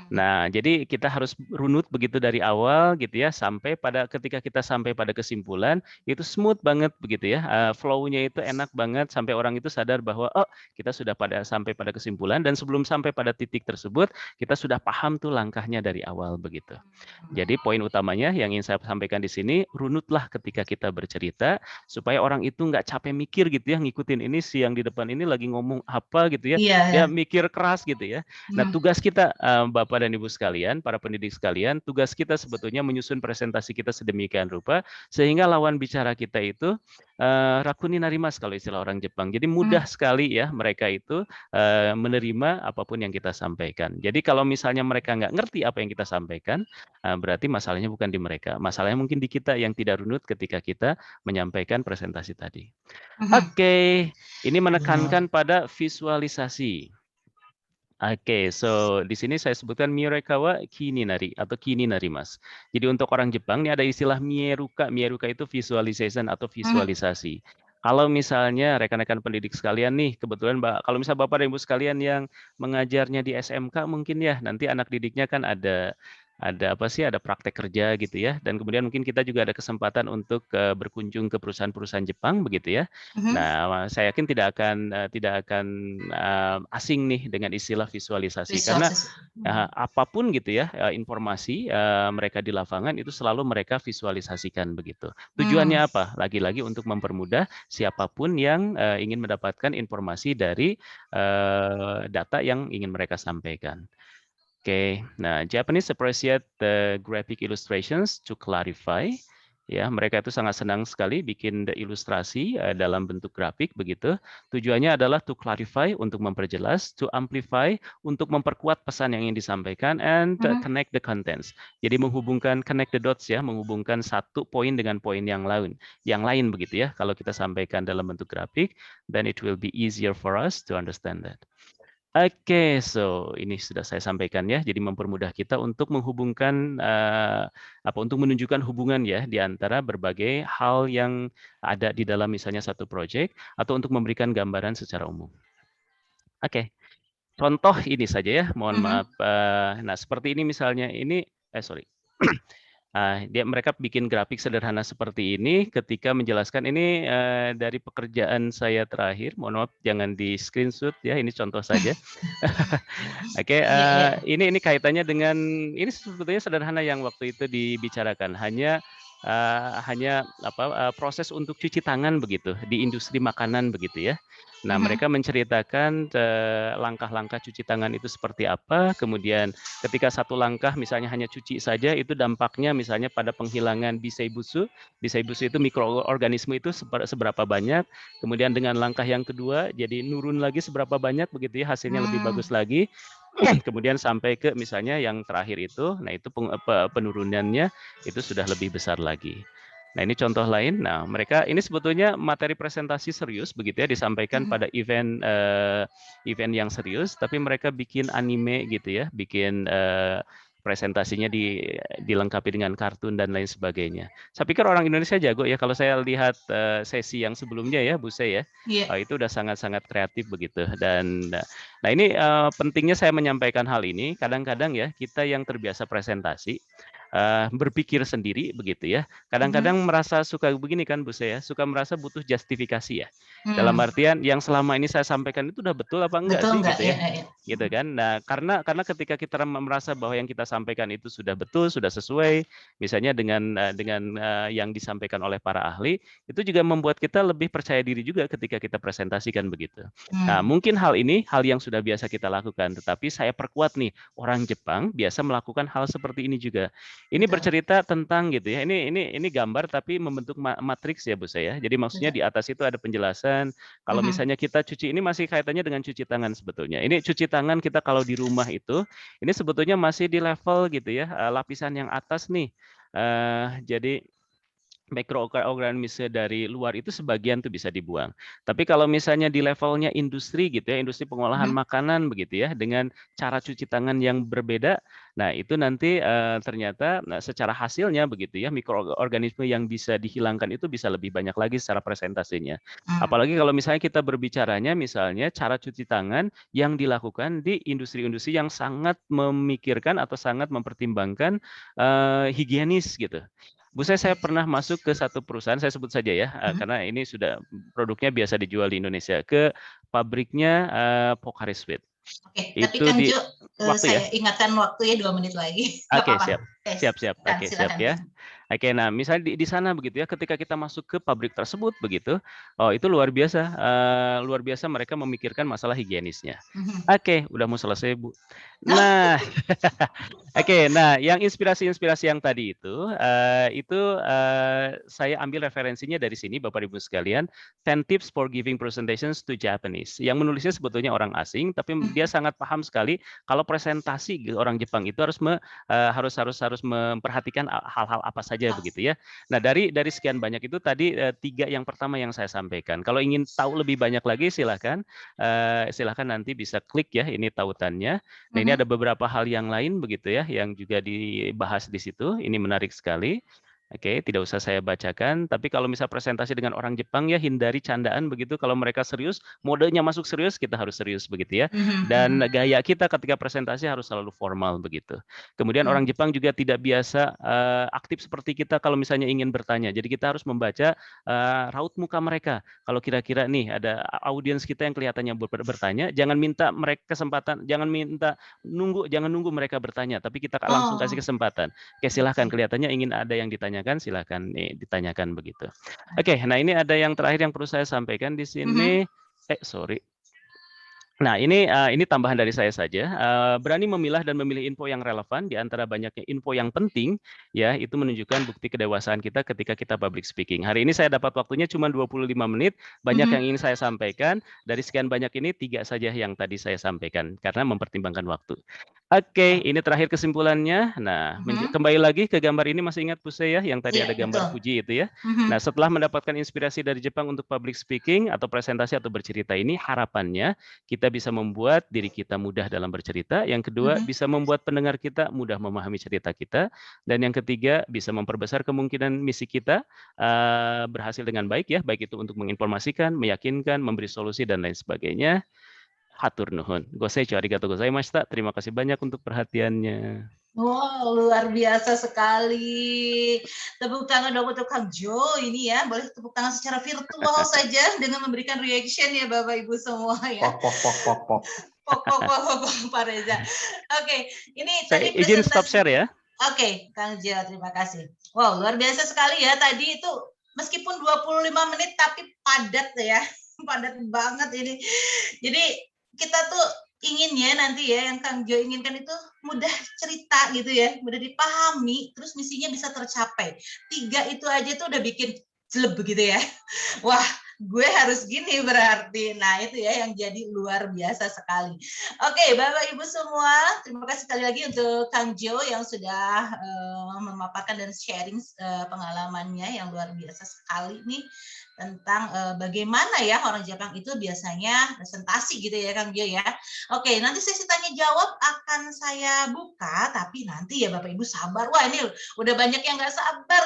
Nah, jadi kita harus runut begitu dari awal gitu ya, sampai pada ketika kita sampai pada kesimpulan itu smooth banget begitu ya, flow-nya itu enak banget sampai orang itu sadar bahwa oh kita sudah sampai pada kesimpulan dan sebelum sampai pada titik tersebut kita sudah paham tuh langkahnya dari awal begitu. Jadi poin utamanya yang ingin saya sampaikan di sini, runutlah ketika kita bercerita supaya orang itu nggak capek mikir gitu ya, ngikutin ini si yang di depan ini lagi ngomong apa gitu ya, dia mikir keras gitu ya. Nah tugas kita Bapak dan Ibu sekalian, para pendidik sekalian, tugas kita sebetulnya menyusun presentasi kita sedemikian rupa sehingga lawan bicara kita itu rakuni narimas kalau istilah orang Jepang. Jadi mudah sekali ya mereka itu menerima apapun yang kita sampaikan. Jadi kalau misalnya mereka nggak ngerti apa yang kita sampaikan, berarti masalahnya bukan di mereka. Masalahnya mungkin di kita yang tidak runut ketika kita menyampaikan presentasi tadi. Oke, ini menekankan pada visualisasi. Oke, so di sini saya sebutkan Mirekawa Kininari atau Kininarimas. Jadi untuk orang Jepang ini ada istilah Mieruka. Mieruka itu visualization atau visualisasi. Kalau misalnya rekan-rekan pendidik sekalian nih, kebetulan kalau misalnya Bapak dan Ibu sekalian yang mengajarnya di SMK mungkin ya, nanti anak didiknya kan ada praktek kerja gitu ya, dan kemudian mungkin kita juga ada kesempatan untuk berkunjung ke perusahaan-perusahaan Jepang begitu ya. Nah, saya yakin tidak akan asing nih dengan istilah visualisasi karena apapun gitu ya informasi mereka di lapangan itu selalu mereka visualisasikan begitu. Tujuannya apa? Lagi-lagi untuk mempermudah siapapun yang ingin mendapatkan informasi dari data yang ingin mereka sampaikan. Oke, nah Japanese appreciate the graphic illustrations to clarify. Ya, mereka itu sangat senang sekali bikin ilustrasi dalam bentuk grafik begitu. Tujuannya adalah to clarify untuk memperjelas, to amplify untuk memperkuat pesan yang ingin disampaikan, and connect the contents. Jadi connect the dots ya, menghubungkan satu poin dengan poin yang lain begitu ya. Kalau kita sampaikan dalam bentuk grafik, then it will be easier for us to understand that. Oke, so ini sudah saya sampaikan ya. Jadi mempermudah kita untuk menghubungkan untuk menunjukkan hubungan ya di antara berbagai hal yang ada di dalam misalnya satu proyek atau untuk memberikan gambaran secara umum. Oke. Contoh ini saja ya, mohon maaf. Nah, seperti ini misalnya mereka bikin grafik sederhana seperti ini ketika menjelaskan ini dari pekerjaan saya terakhir. Mohon maaf, jangan di screenshot ya. Ini contoh saja. Oke, ini kaitannya dengan ini sebetulnya sederhana yang waktu itu dibicarakan. Hanya proses untuk cuci tangan begitu di industri makanan begitu ya. Nah, mereka menceritakan langkah-langkah cuci tangan itu seperti apa, kemudian ketika satu langkah misalnya hanya cuci saja, itu dampaknya misalnya pada penghilangan biseibusu. Biseibusu itu mikroorganisme itu seberapa banyak, kemudian dengan langkah yang kedua, jadi nurun lagi seberapa banyak, begitu ya, hasilnya lebih bagus lagi. Kemudian sampai ke misalnya yang terakhir itu, nah itu penurunannya itu sudah lebih besar lagi. Nah ini contoh lain. Nah mereka ini sebetulnya materi presentasi serius begitu ya disampaikan pada event yang serius, tapi mereka bikin anime gitu ya, bikin presentasinya dilengkapi dengan kartun dan lain sebagainya. Saya pikir orang Indonesia jago ya. Kalau saya lihat sesi yang sebelumnya ya, Buse ya, itu udah sangat-sangat kreatif begitu. Dan nah ini pentingnya saya menyampaikan hal ini. Kadang-kadang ya kita yang terbiasa presentasi berpikir sendiri begitu ya. Kadang-kadang merasa suka begini kan Bu saya, suka merasa butuh justifikasi ya. Dalam artian yang selama ini saya sampaikan itu udah betul apa enggak sih gitu ya. Gitu kan. Nah, karena ketika kita merasa bahwa yang kita sampaikan itu sudah betul, sudah sesuai misalnya dengan yang disampaikan oleh para ahli, itu juga membuat kita lebih percaya diri juga ketika kita presentasikan begitu. Nah, mungkin hal yang sudah biasa kita lakukan, tetapi saya perkuat nih, orang Jepang biasa melakukan hal seperti ini juga. Ini bercerita tentang gitu ya. Ini gambar tapi membentuk matriks ya Bu saya. Jadi maksudnya di atas itu ada penjelasan. Kalau misalnya kita cuci, ini masih kaitannya dengan cuci tangan sebetulnya. Ini cuci tangan kita kalau di rumah itu, ini sebetulnya masih di level gitu ya, lapisan yang atas nih. Jadi mikroorganisme dari luar itu sebagian tuh bisa dibuang. Tapi kalau misalnya di levelnya industri gitu ya, industri pengolahan makanan begitu ya, dengan cara cuci tangan yang berbeda, nah itu nanti ternyata secara hasilnya begitu ya, mikroorganisme yang bisa dihilangkan itu bisa lebih banyak lagi secara presentasinya. Apalagi kalau misalnya kita berbicaranya misalnya cara cuci tangan yang dilakukan di industri-industri yang sangat memikirkan atau sangat mempertimbangkan higienis gitu. Bu saya pernah masuk ke satu perusahaan, saya sebut saja ya, karena ini sudah produknya biasa dijual di Indonesia, ke pabriknya Pocari Sweat. Oke, tapi Itu Kang di Jo, waktu ya. saya ingatkan waktu ya 2 menit lagi. Nggak Oke, apa-apa. siap. Siap. Oke, siap Silakan. ya. Oke, nah misalnya di sana begitu ya, ketika kita masuk ke pabrik tersebut begitu, oh itu luar biasa mereka memikirkan masalah higienisnya. Oke, udah mau selesai Bu. Nah, oke, nah yang inspirasi-inspirasi yang tadi itu saya ambil referensinya dari sini Bapak Ibu sekalian, 10 tips for giving presentations to Japanese. Yang menulisnya sebetulnya orang asing, tapi dia sangat paham sekali kalau presentasi orang Jepang itu harus memperhatikan hal-hal apa saja begitu ya. Nah dari sekian banyak itu tadi 3 yang pertama yang saya sampaikan. Kalau ingin tahu lebih banyak lagi silahkan nanti bisa klik ya ini tautannya. Nah ini ada beberapa hal yang lain begitu ya yang juga dibahas di situ. Ini menarik sekali. Oke, tidak usah saya bacakan. Tapi kalau misal presentasi dengan orang Jepang ya hindari candaan begitu. Kalau mereka serius, modenya masuk serius, kita harus serius begitu ya. Dan gaya kita ketika presentasi harus selalu formal begitu. Kemudian orang Jepang juga tidak biasa aktif seperti kita kalau misalnya ingin bertanya. Jadi kita harus membaca raut muka mereka. Kalau kira-kira nih ada audiens kita yang kelihatannya bertanya, jangan minta mereka kesempatan, jangan nunggu mereka bertanya, tapi kita langsung kasih kesempatan. Oke, silahkan kelihatannya ingin ada yang ditanyakan, silahkan nih ditanyakan begitu. Oke, nah ini ada yang terakhir yang perlu saya sampaikan di sini. Sorry. Nah, ini tambahan dari saya saja. Berani memilah dan memilih info yang relevan di antara banyaknya info yang penting, ya, itu menunjukkan bukti kedewasaan kita ketika kita public speaking. Hari ini saya dapat waktunya cuma 25 menit, banyak yang ingin saya sampaikan. Dari sekian banyak ini 3 saja yang tadi saya sampaikan karena mempertimbangkan waktu. Oke, ini terakhir kesimpulannya. Nah, kembali lagi ke gambar ini, masih ingat Bu ya, yang tadi ada gambar Fuji itu ya. Nah, setelah mendapatkan inspirasi dari Jepang untuk public speaking atau presentasi atau bercerita ini, harapannya kita bisa membuat diri kita mudah dalam bercerita. Yang kedua, bisa membuat pendengar kita mudah memahami cerita kita. Dan yang ketiga, bisa memperbesar kemungkinan misi kita berhasil dengan baik ya, baik itu untuk menginformasikan, meyakinkan, memberi solusi dan lain sebagainya. Hatur nuhun. Gosei arigatou gozaimashita. Terima kasih banyak untuk perhatiannya. Wow, luar biasa sekali. Tepuk tangan dong untuk Kang Jo ini ya. Boleh tepuk tangan secara virtual saja dengan memberikan reaction ya Bapak Ibu semua ya. Pok. Pak Reza. Oke, ini saya tadi izin stop presentasi. share ya. Oke, Kang Jo, terima kasih. Wow, luar biasa sekali ya. Tadi itu meskipun 25 menit tapi padat ya. Padat banget ini. Jadi kita tuh inginnya nanti ya yang Kang Jo inginkan itu mudah cerita gitu ya, mudah dipahami, terus misinya bisa tercapai. 3 itu aja tuh udah bikin jelek begitu ya. Wah, gue harus gini berarti. Nah, itu ya yang jadi luar biasa sekali. Oke, Bapak Ibu semua, terima kasih sekali lagi untuk Kang Jo yang sudah memaparkan dan sharing pengalamannya yang luar biasa sekali nih tentang bagaimana ya orang Jepang itu biasanya presentasi gitu ya Kang Jo ya. Oke, nanti sesi tanya jawab akan saya buka, tapi nanti ya Bapak Ibu sabar. Wah, ini udah banyak yang nggak sabar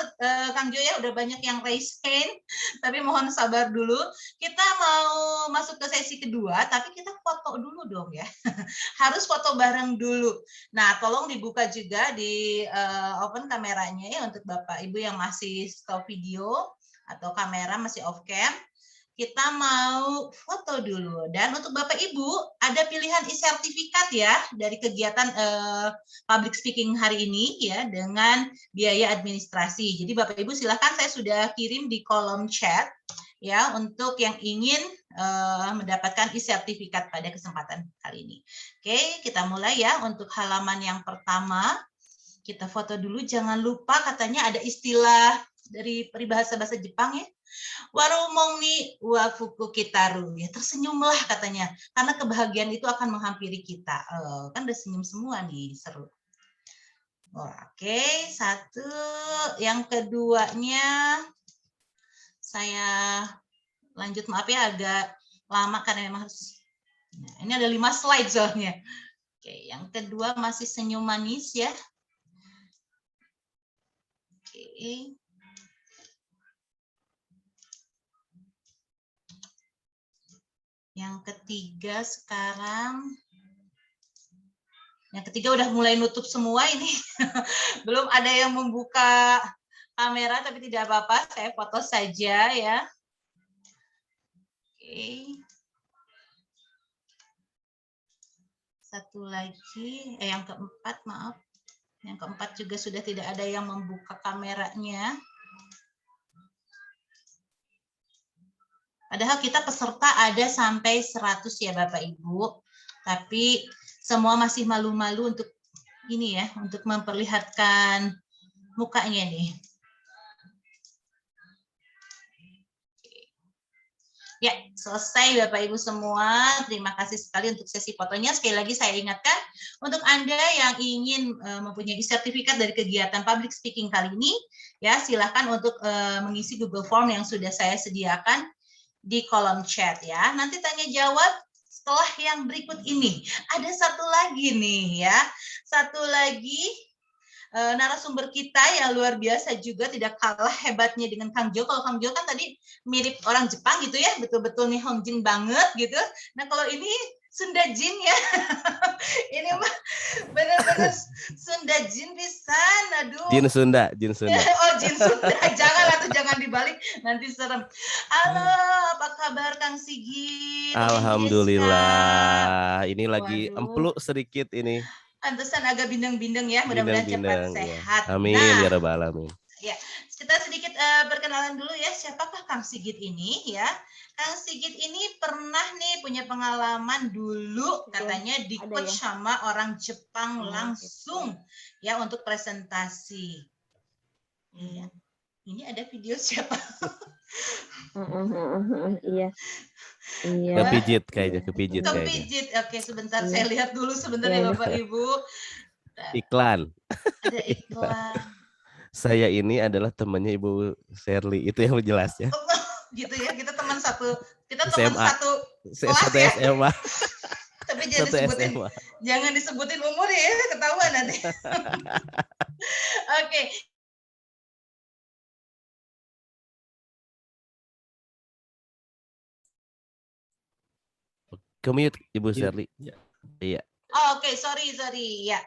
Kang Jo ya, udah banyak yang raise hand, tapi mohon sabar dulu. Kita mau masuk ke sesi kedua, tapi kita foto dulu dong ya. Harus foto bareng dulu. Nah, tolong dibuka juga di open kameranya ya untuk Bapak Ibu yang masih stop video atau kamera masih off cam, kita mau foto dulu. Dan untuk Bapak Ibu, ada pilihan e-sertifikat ya dari kegiatan public speaking hari ini ya dengan biaya administrasi. Jadi Bapak Ibu silakan, saya sudah kirim di kolom chat ya untuk yang ingin mendapatkan e-sertifikat pada kesempatan kali ini. Oke, kita mulai ya untuk halaman yang pertama. Kita foto dulu, jangan lupa katanya ada istilah dari peribahasa bahasa Jepang ya. Warumong ni wafuku kitaru ya, tersenyumlah katanya karena kebahagiaan itu akan menghampiri kita. Kan udah senyum semua nih, seru. Oke, satu. Yang keduanya saya lanjut, maaf ya agak lama karena memang harus. Nah, ini ada 5 slide soalnya. Oke, yang kedua masih senyum manis ya. Oke. Yang ketiga sekarang. Yang ketiga udah mulai nutup semua ini. Belum ada yang membuka kamera, tapi tidak apa-apa, saya foto saja ya. Oke. Satu lagi, yang keempat, maaf. Yang keempat juga sudah tidak ada yang membuka kameranya. Padahal kita peserta ada sampai 100 ya Bapak Ibu. Tapi semua masih malu-malu untuk ini ya, untuk memperlihatkan mukanya nih. Ya, selesai Bapak Ibu semua. Terima kasih sekali untuk sesi fotonya. Sekali lagi saya ingatkan, untuk Anda yang ingin mempunyai sertifikat dari kegiatan public speaking kali ini, ya silakan untuk mengisi Google Form yang sudah saya sediakan di kolom chat ya. Nanti tanya jawab setelah yang berikut ini. Ada satu lagi nih ya. Satu lagi narasumber kita yang luar biasa juga, tidak kalah hebatnya dengan Kang Jo. Kalau Kang Jo kan tadi mirip orang Jepang gitu ya, betul-betul nih Hongjin banget gitu. Nah kalau ini Sunda Jin ya. Ini mah benar-benar Sunda Jin pisan. Aduh. Jin Sunda. Oh, Jin Sunda. Jangan dibalik, nanti serem. Halo, apa kabar Kang Sigit? Alhamdulillah. Ini lagi empuk sedikit ini. Pantesan agak bindeng-bindeng ya, mudah-mudahan cepat sehat. Ya. Amin ya rabbal alamin. Ya, kita sedikit perkenalan dulu ya, siapakah Kang Sigit ini ya. Kang Sigit ini pernah nih punya pengalaman dulu katanya di coach sama orang Jepang langsung ya untuk presentasi. Iya. Ini ada video siapa? Iya. Iya. Kepijit kayaknya. Oke, sebentar saya lihat dulu sebentar ya Bapak Ibu. Iklan. Ada iklan. Saya ini adalah temannya Ibu Sherly, itu yang jelas ya. Gitu ya, kita teman satu kelas ya. SMA. Tapi jangan disebutin umur ya, ketahuan nanti. Oke. Kemute Ibu Sherly. Iya. Oke, sorry ya.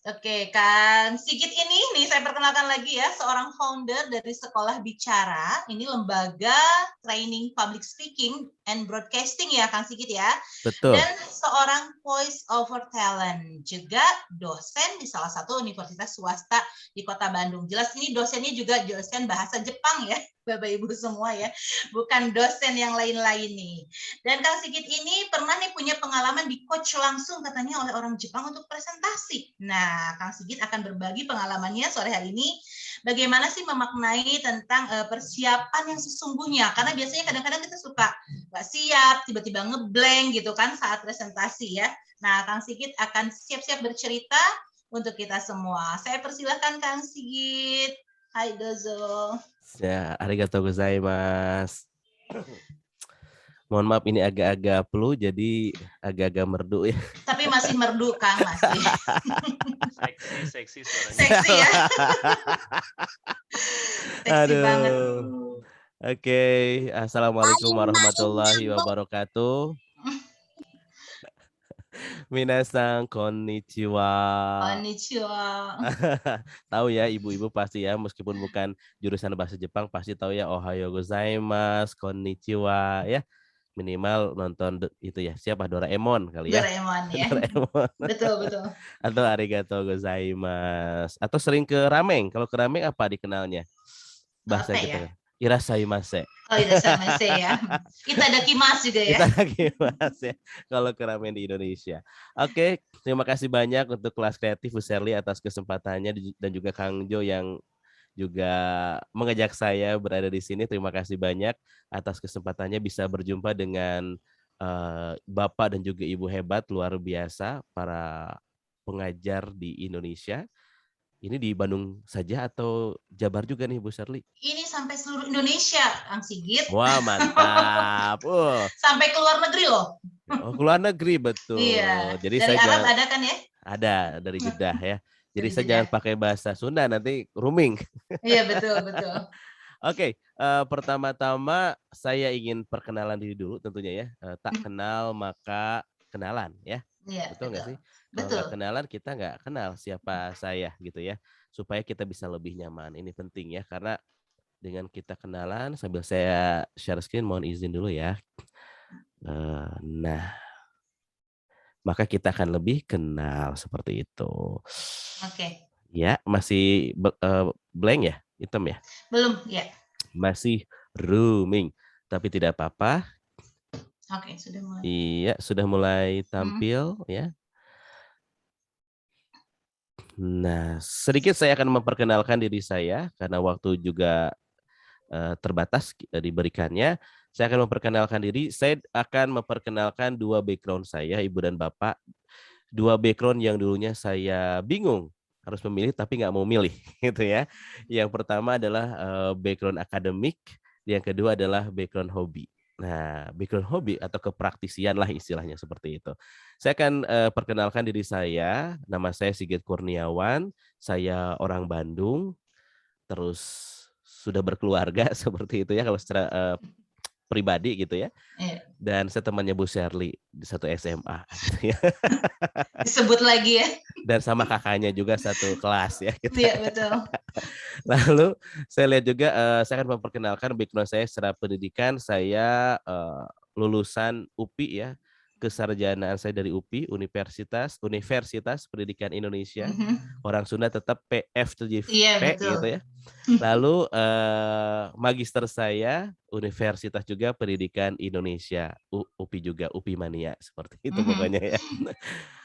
Oke, Kang Sigit ini nih saya perkenalkan lagi ya, seorang founder dari Sekolah Bicara. Ini lembaga training public speaking and broadcasting ya, Kang Sigit ya. Betul. Dan seorang voice over talent, juga dosen di salah satu universitas swasta di Kota Bandung. Jelas ini dosennya juga dosen bahasa Jepang ya, Bapak Ibu semua ya, bukan dosen yang lain-lain nih. Dan Kang Sigit ini pernah nih punya pengalaman di coach langsung katanya oleh orang Jepang untuk presentasi. Nah, Kang Sigit akan berbagi pengalamannya sore hari ini. Bagaimana sih memaknai tentang persiapan yang sesungguhnya? Karena biasanya kadang-kadang kita suka nggak siap, tiba-tiba ngeblank gitu kan saat presentasi ya. Nah, Kang Sigit akan siap-siap bercerita untuk kita semua. Saya persilahkan Kang Sigit. Hai dozo. Ya, arigatou gozaimasu. Mohon maaf ini agak-agak flu jadi agak-agak merdu ya. Tapi masih merdu Kang, masih. Seksi suaranya. Seksi ya. Seksi banget. Oke, assalamualaikum warahmatullahi wabarakatuh. Minasan konnichiwa. Konnichiwa. Tahu ya ibu-ibu pasti ya, meskipun bukan jurusan bahasa Jepang pasti tahu ya ohayo gozaimasu, konnichiwa ya. Minimal nonton itu ya, siapa Doraemon kali ya. Doraemon ya. Doraemon. Betul. Atau arigatou gozaimasu. Atau sering ke Rameng. Kalau ke Rameng apa dikenalnya? Bahasa kita. Ya? Irashaimase. Oh, irashaimase ya. Itadakimasu juga ya. Itadakimasu ya. Kalau ke Ramen di Indonesia. Oke, terima kasih banyak untuk kelas kreatif Bu Sherly atas kesempatannya dan juga Kang Jo yang juga mengajak saya berada di sini. Terima kasih banyak atas kesempatannya bisa berjumpa dengan Bapak dan juga Ibu hebat luar biasa para pengajar di Indonesia. ini di Bandung saja atau Jabar juga nih Bu Sherly? Ini sampai seluruh Indonesia, Kang Sigit. Wah, mantap. Sampai ke luar negeri loh. Oh, ke luar negeri betul. Iya. Jadi Dari saya Arab jangan ada kan ya? ada dari Jeddah ya. Jadi Dari saya Jeddah. jangan pakai bahasa Sunda nanti rooming. Iya, betul, betul. Oke, pertama-tama saya ingin perkenalan diri dulu tentunya ya. Tak kenal maka kenalan ya. Iya, Betul nggak betul. sih? Kalau Betul. nggak kenalan kita nggak kenal siapa saya gitu ya. Supaya kita bisa lebih nyaman. Ini penting ya karena dengan kita kenalan sambil saya share screen mohon izin dulu ya. Nah, maka kita akan lebih kenal seperti itu. Oke. Ya, masih blank ya? Hitam ya? Belum, ya. Masih rooming. Tapi tidak apa-apa. Oke, sudah mulai. Iya, sudah mulai tampil ya. Nah, sedikit saya akan memperkenalkan diri saya karena waktu juga terbatas diberikannya. Saya akan memperkenalkan diri. Saya akan memperkenalkan dua background saya, Ibu dan Bapak. Dua background yang dulunya saya bingung harus memilih tapi nggak mau milih gitu ya. Yang pertama adalah background akademik, yang kedua adalah background hobi. Nah, background hobi atau kepraktisian lah istilahnya seperti itu. Saya akan perkenalkan diri saya. Nama saya Sigit Kurniawan. Saya orang Bandung. Terus sudah berkeluarga seperti itu ya kalau secara pribadi gitu ya. Iya. Dan saya temannya Bu Sherly di satu SMA gitu ya. Disebut lagi ya. Dan sama kakaknya juga satu kelas ya. Gitu. Iya, betul. Lalu saya lihat juga saya akan memperkenalkan background saya secara pendidikan. Saya lulusan UPI ya. Kesarjanaan saya dari UPI, Universitas Pendidikan Indonesia. Orang Sunda tetap PF7V Iya, betul. gitu ya. Lalu magister saya Universitas juga Pendidikan Indonesia, UPI juga, UPI Mania seperti itu pokoknya ya.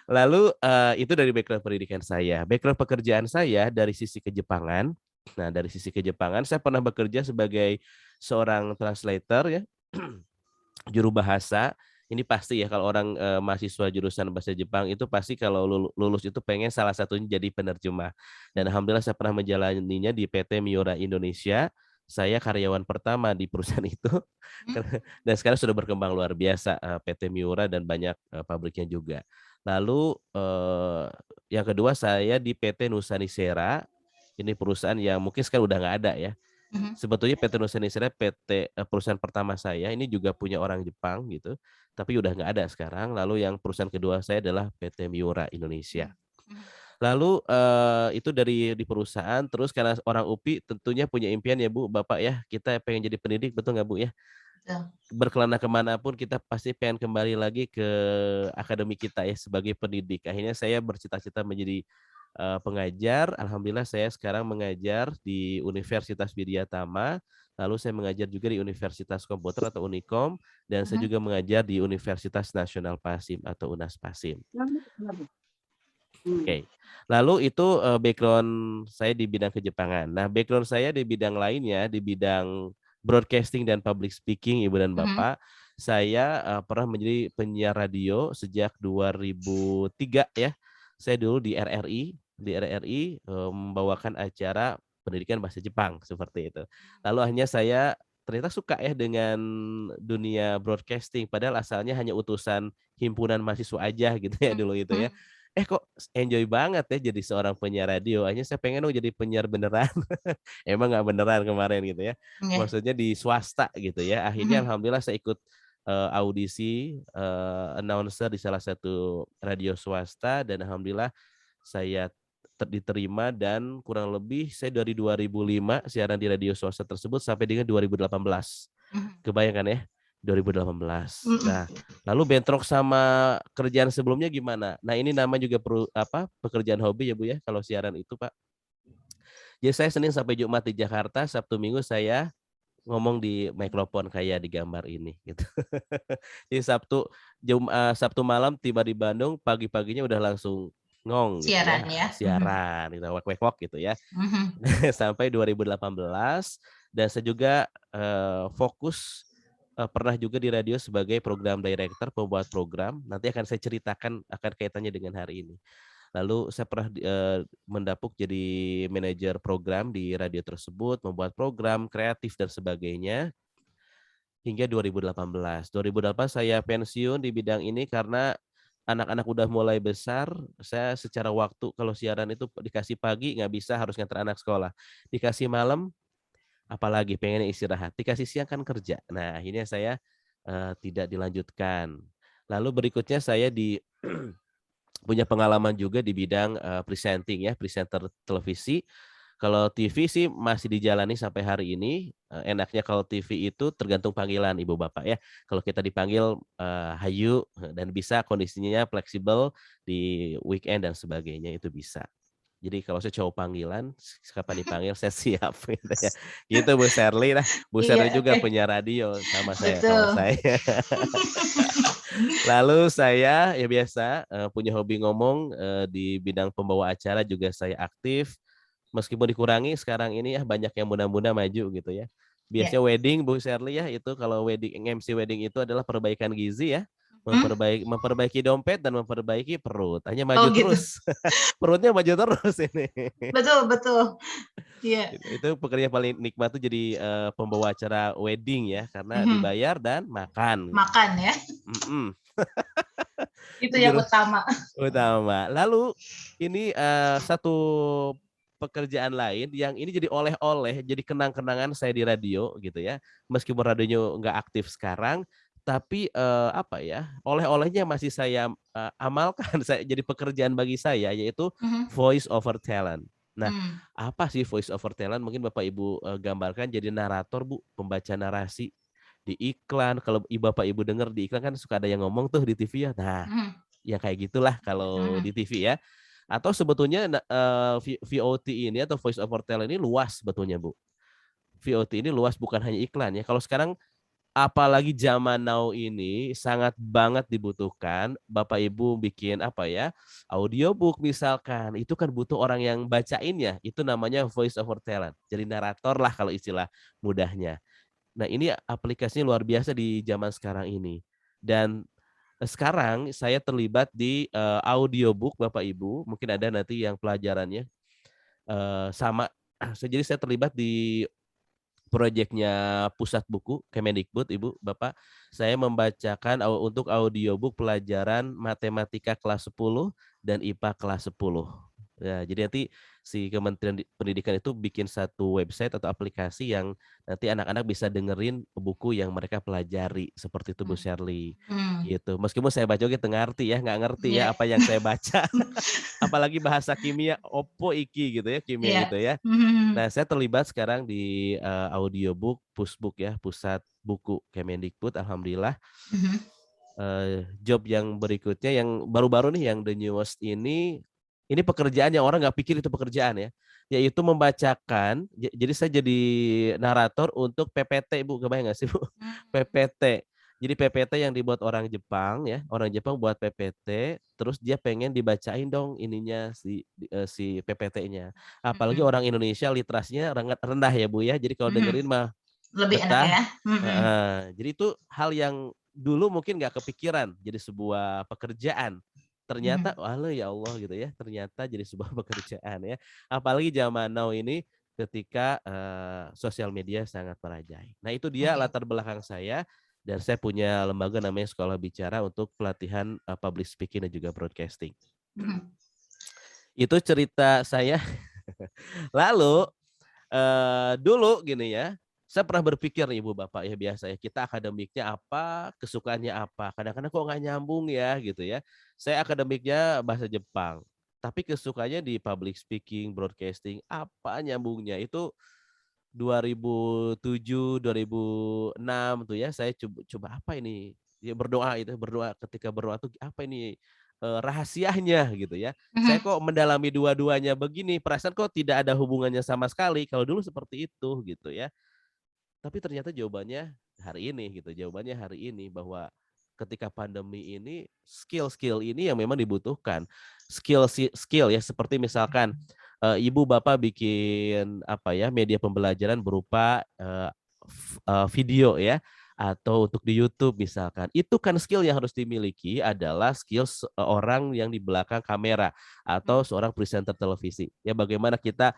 Lalu itu dari background pendidikan saya. Background pekerjaan saya dari sisi Kejepangan. Nah, dari sisi Kejepangan saya pernah bekerja sebagai seorang translator ya, juru bahasa. Ini pasti ya kalau orang mahasiswa jurusan bahasa Jepang itu pasti kalau lulus itu pengen salah satunya jadi penerjemah. Dan alhamdulillah saya pernah menjalaninya di PT Miura Indonesia. Saya karyawan pertama di perusahaan itu. Dan sekarang sudah berkembang luar biasa PT Miura dan banyak pabriknya juga. Lalu yang kedua saya di PT Nusanisera. Ini perusahaan yang mungkin sekarang udah nggak ada ya. Sebetulnya PT Nusanisera perusahaan pertama saya ini juga punya orang Jepang gitu, tapi udah nggak ada sekarang. Lalu yang perusahaan kedua saya adalah PT Miura Indonesia. Lalu itu di perusahaan, terus karena orang UPI tentunya punya impian ya Bu, Bapak ya, kita pengen jadi pendidik, betul nggak Bu ya? Berkelana kemanapun kita pasti pengen kembali lagi ke akademi kita ya sebagai pendidik. Akhirnya saya bercita-cita menjadi pengajar. Alhamdulillah saya sekarang mengajar di Universitas Widyatama. Lalu saya mengajar juga di Universitas Komputer atau Unikom. Dan saya juga mengajar di Universitas Nasional Pasim atau UNAS Pasim. Oke. Lalu itu background saya di bidang Kejepangan. Nah, background saya di bidang lainnya, di bidang broadcasting dan public speaking, Ibu dan Bapak. Saya pernah menjadi penyiar radio sejak 2003 ya. Saya dulu di RRI membawakan acara pendidikan bahasa Jepang seperti itu. Lalu akhirnya saya ternyata suka ya dengan dunia broadcasting, padahal asalnya hanya utusan himpunan mahasiswa aja gitu ya dulu itu ya. Kok enjoy banget ya jadi seorang penyiar radio. Akhirnya saya pengen dong jadi penyiar beneran. Emang nggak beneran kemarin gitu ya. Maksudnya di swasta gitu ya. Akhirnya alhamdulillah saya ikut audisi announcer di salah satu radio swasta dan alhamdulillah saya diterima dan kurang lebih saya dari 2005 siaran di radio swasta tersebut sampai dengan 2018. Kebayangkan ya? 2018. Nah, lalu bentrok sama kerjaan sebelumnya gimana? Nah, ini nama juga pekerjaan hobi ya Bu ya kalau siaran itu Pak. Jadi saya Senin sampai Jumat di Jakarta, Sabtu Minggu saya ngomong di mikrofon kayak di gambar ini gitu. Jadi Sabtu malam tiba di Bandung, pagi-paginya udah langsung ngong gitu siaran ya. Siaran gitu, wek-wek gitu ya. Sampai 2018 dan saya juga fokus pernah juga di radio sebagai program director, pembuat program. Nanti akan saya ceritakan akan kaitannya dengan hari ini. Lalu saya pernah mendapuk jadi manajer program di radio tersebut, membuat program kreatif dan sebagainya hingga 2018. 2008 saya pensiun di bidang ini karena anak-anak udah mulai besar. Saya secara waktu kalau siaran itu dikasih pagi nggak bisa, harus nganter anak sekolah. Dikasih malam apalagi pengen istirahat. Dikasih siang kan kerja. Nah, akhirnya saya tidak dilanjutkan. Lalu berikutnya saya punya pengalaman juga di bidang presenting ya, presenter televisi. Kalau TV sih masih dijalani sampai hari ini. Enaknya kalau TV itu tergantung panggilan Ibu Bapak ya. Kalau kita dipanggil Hayu dan bisa kondisinya fleksibel di weekend dan sebagainya itu bisa. Jadi kalau saya cowok panggilan, kapan dipanggil saya siap gitu ya. Gitu Bu Sherly lah. Bu Sherly juga punya radio sama saya, kawan saya. Lalu saya ya biasa punya hobi ngomong di bidang pembawa acara juga saya aktif. Meskipun dikurangi sekarang ini ya banyak yang muda-muda maju gitu ya. Biasanya wedding Bu Sherly ya itu kalau MC wedding itu adalah perbaikan gizi ya. Memperbaiki dompet dan memperbaiki perut. Hanya maju terus. Perutnya maju terus ini. Betul. Iya. Itu pekerjaan paling nikmat tuh jadi pembawa acara wedding ya karena dibayar dan makan. Makan ya. Itu yang utama. Lalu ini satu pekerjaan lain yang ini jadi oleh-oleh, jadi kenang-kenangan saya di radio gitu ya. Meskipun radionya nggak aktif sekarang, tapi apa ya, oleh-olehnya masih saya amalkan. Saya jadi pekerjaan bagi saya yaitu voice over talent. Nah, apa sih voice over talent? Mungkin Bapak Ibu gambarkan jadi narator Bu, pembaca narasi di iklan. Kalau Bapak Ibu dengar di iklan kan suka ada yang ngomong tuh di TV ya. Nah, ya kayak gitulah kalau di TV ya. Atau sebetulnya VOT ini atau voice over talent ini luas sebetulnya Bu. VOT ini luas bukan hanya iklan ya. Kalau sekarang apalagi zaman now ini sangat banget dibutuhkan Bapak Ibu bikin apa ya, audiobook misalkan, itu kan butuh orang yang bacain ya, itu namanya voice over talent. Jadi narator lah kalau istilah mudahnya. Nah ini aplikasinya luar biasa di zaman sekarang ini. Dan sekarang saya terlibat di audiobook Bapak Ibu, mungkin ada nanti yang pelajarannya sama. Jadi saya terlibat di proyeknya Pusat Buku Kemendikbud, Ibu, Bapak. Saya membacakan untuk audiobook pelajaran matematika kelas 10 dan IPA kelas 10. Ya, jadi nanti si Kementerian Pendidikan itu bikin satu website atau aplikasi yang nanti anak-anak bisa dengerin buku yang mereka pelajari seperti itu Bu Sherly. Gitu. Meskipun saya baca gitu ngerti ya, nggak ngerti ya apa yang saya baca. Apalagi bahasa kimia opo iki gitu ya, kimia gitu ya. Nah, saya terlibat sekarang di audiobook Pusbuk ya, Pusat Buku Kemendikbud, alhamdulillah. Job yang berikutnya yang baru-baru nih yang the newest ini pekerjaan yang orang nggak pikir itu pekerjaan ya, yaitu membacakan. Jadi saya jadi narator untuk PPT Bu, kebayang nggak sih Bu? PPT. Jadi PPT yang dibuat orang Jepang ya, orang Jepang buat PPT, terus dia pengen dibacain dong ininya si PPT-nya. Apalagi orang Indonesia literasinya rendah ya Bu ya, jadi kalau dengerin mah lebih betah. enak ya. Jadi itu hal yang dulu mungkin nggak kepikiran jadi sebuah pekerjaan. Ternyata walau ya Allah gitu ya, ternyata jadi sebuah pekerjaan ya. Apalagi zaman now ini ketika sosial media sangat merajai. Nah itu dia latar belakang saya, dan saya punya lembaga namanya Sekolah Bicara untuk pelatihan public speaking dan juga broadcasting. Itu cerita saya. Lalu dulu gini ya, saya pernah berpikir nih Ibu Bapak ya, biasa ya kita akademiknya apa, kesukaannya apa. Kadang-kadang kok nggak nyambung ya gitu ya. Saya akademiknya bahasa Jepang, tapi kesukaannya di public speaking, broadcasting, apa nyambungnya itu 2007, 2006 tuh ya. Saya coba apa ini? Ya berdoa ketika berdoa tuh apa ini rahasianya gitu ya. Saya kok mendalami dua-duanya begini, perasaan kok tidak ada hubungannya sama sekali. Kalau dulu seperti itu gitu ya. Tapi ternyata jawabannya hari ini bahwa ketika pandemi ini skill ini yang memang dibutuhkan. Skill ya seperti misalkan Ibu Bapak bikin apa ya media pembelajaran berupa video ya, atau untuk di YouTube misalkan. Itu kan skill yang harus dimiliki adalah skill orang yang di belakang kamera atau seorang presenter televisi. Ya bagaimana kita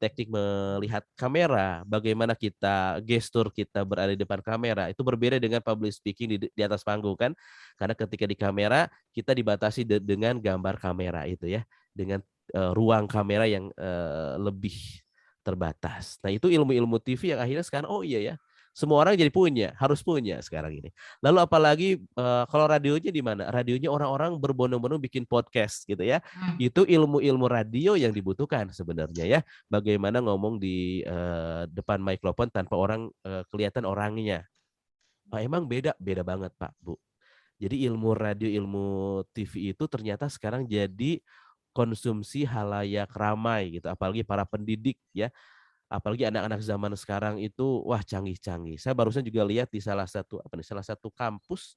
teknik melihat kamera, bagaimana kita gestur kita berada di depan kamera itu berbeda dengan public speaking di atas panggung kan. Karena ketika di kamera kita dibatasi dengan gambar kamera itu ya, dengan ruang kamera yang lebih terbatas. Nah, itu ilmu-ilmu TV yang akhirnya sekarang oh iya ya, semua orang jadi punya, harus punya sekarang ini. Lalu apalagi kalau radionya di mana? Radionya orang-orang berbondong-bondong bikin podcast gitu ya. Itu ilmu-ilmu radio yang dibutuhkan sebenarnya ya. Bagaimana ngomong di depan mikrofon tanpa orang kelihatan orangnya. Emang beda banget Pak, Bu. Jadi ilmu radio, ilmu TV itu ternyata sekarang jadi konsumsi halayak ramai gitu, apalagi para pendidik ya. Apalagi anak-anak zaman sekarang itu wah canggih-canggih. Saya barusan juga lihat di salah satu kampus,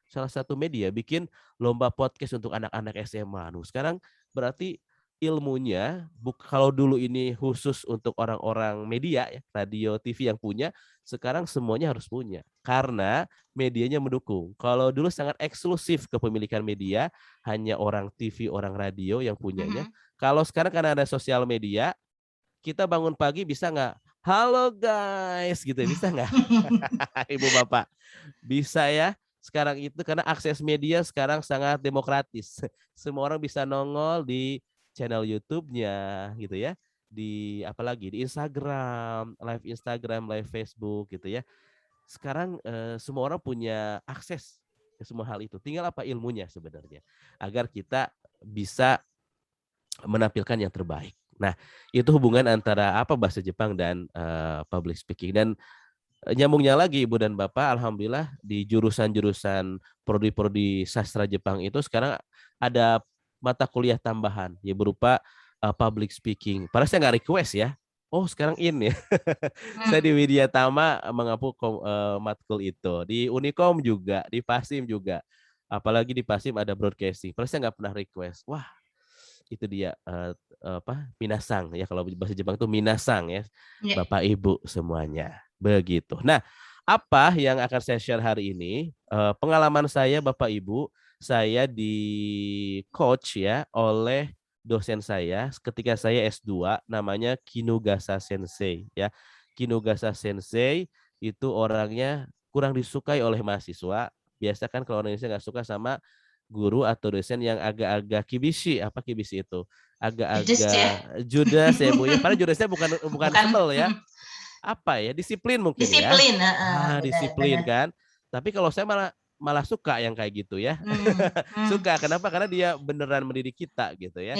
salah satu media bikin lomba podcast untuk anak-anak SMA. Sekarang berarti ilmunya kalau dulu ini khusus untuk orang-orang media ya, radio, TV yang punya, sekarang semuanya harus punya karena medianya mendukung. Kalau dulu sangat eksklusif kepemilikan media, hanya orang TV, orang radio yang punyanya. Kalau sekarang karena ada sosial media, kita bangun pagi bisa nggak? Halo guys, gitu bisa nggak? Ibu bapak, bisa ya. Sekarang itu karena akses media sekarang sangat demokratis. Semua orang bisa nongol di channel YouTube-nya, gitu ya. Di apalagi di Instagram, live Facebook, gitu ya. Sekarang semua orang punya akses ke semua hal itu. Tinggal apa ilmunya sebenarnya, agar kita bisa menampilkan yang terbaik. Nah, itu hubungan antara bahasa Jepang dan public speaking. Dan nyambungnya lagi Ibu dan Bapak, alhamdulillah di jurusan-jurusan prodi-prodi sastra Jepang itu sekarang ada mata kuliah tambahan ya berupa public speaking. Padahal saya nggak request ya. Oh sekarang in ya. Saya di Widya Tama mengampu matkul itu. Di Unikom juga, di Pasim juga. Apalagi di Pasim ada broadcasting. Padahal saya nggak pernah request. Wah, itu dia minasang ya, kalau bahasa Jepang itu minasang ya, Bapak Ibu semuanya begitu. Nah, apa yang akan saya share hari ini, pengalaman saya Bapak Ibu, saya di coach ya oleh dosen saya ketika saya S2 namanya Kinugasa Sensei ya. Kinugasa Sensei itu orangnya kurang disukai oleh mahasiswa. Biasa kan kalau orang Indonesia nggak suka sama guru atau dosen yang agak-agak kibishi. Apa kibishi itu? Agak-agak judes ya Bu ya. Padahal judesnya bukan sebel ya. Apa ya? Disiplin mungkin disiplin, ya. Disiplin kan. Tapi kalau saya malah suka yang kayak gitu ya. Suka. Kenapa? Karena dia beneran mendidik kita gitu ya.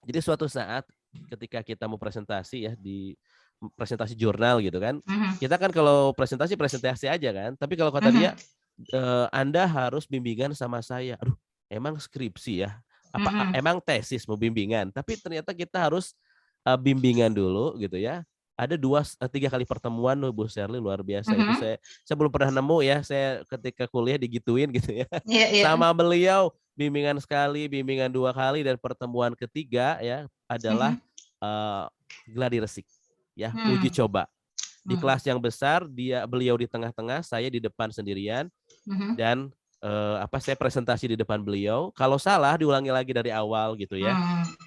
Jadi suatu saat ketika kita mau presentasi ya di presentasi jurnal gitu kan. Kita kan kalau presentasi aja kan. Tapi kalau kata dia Anda harus bimbingan sama saya. Aduh, emang skripsi ya? Emang tesis mau bimbingan? Tapi ternyata kita harus bimbingan dulu gitu ya. Ada 2-3 kali pertemuan loh Bu Sherly, luar biasa. Itu saya belum pernah nemu ya. Saya ketika kuliah digituin gitu ya. Sama beliau bimbingan sekali, bimbingan 2 kali, dan pertemuan ketiga ya adalah gladi resik ya, uji coba. Di kelas yang besar beliau di tengah-tengah, saya di depan sendirian, dan saya presentasi di depan beliau. Kalau salah diulangi lagi dari awal gitu ya.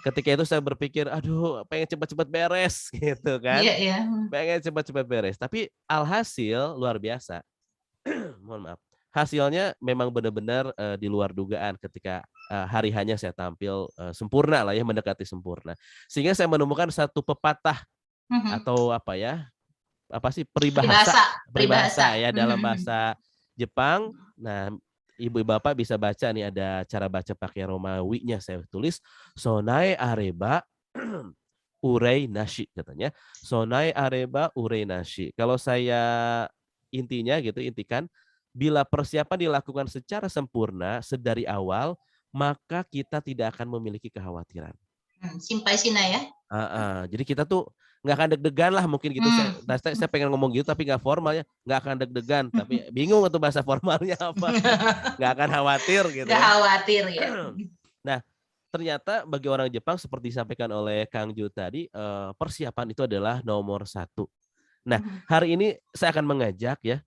Ketika itu saya berpikir, aduh pengen cepat-cepat beres gitu kan. Pengen cepat-cepat beres. Tapi alhasil luar biasa. Mohon maaf. Hasilnya memang benar-benar di luar dugaan ketika hari hanya saya tampil sempurna lah ya, mendekati sempurna. Sehingga saya menemukan satu pepatah atau peribahasa ya dalam bahasa Jepang. Nah, Ibu Bapak bisa baca nih, ada cara baca pakai Romawi-nya saya tulis Sonae areba urei nashi katanya. Sonae areba urei nashi. Kalau saya intikan, bila persiapan dilakukan secara sempurna sedari awal, maka kita tidak akan memiliki kekhawatiran. Simpai sina ya. Jadi kita tuh nggak akan deg-degan lah mungkin gitu. Saya pengen ngomong gitu tapi nggak formal ya, nggak akan deg-degan. Tapi bingung tuh bahasa formalnya apa. Nggak akan khawatir gitu. Nggak khawatir ya. Nah, ternyata bagi orang Jepang seperti disampaikan oleh Kang Jo tadi, persiapan itu adalah nomor 1. Nah, hari ini saya akan mengajak ya,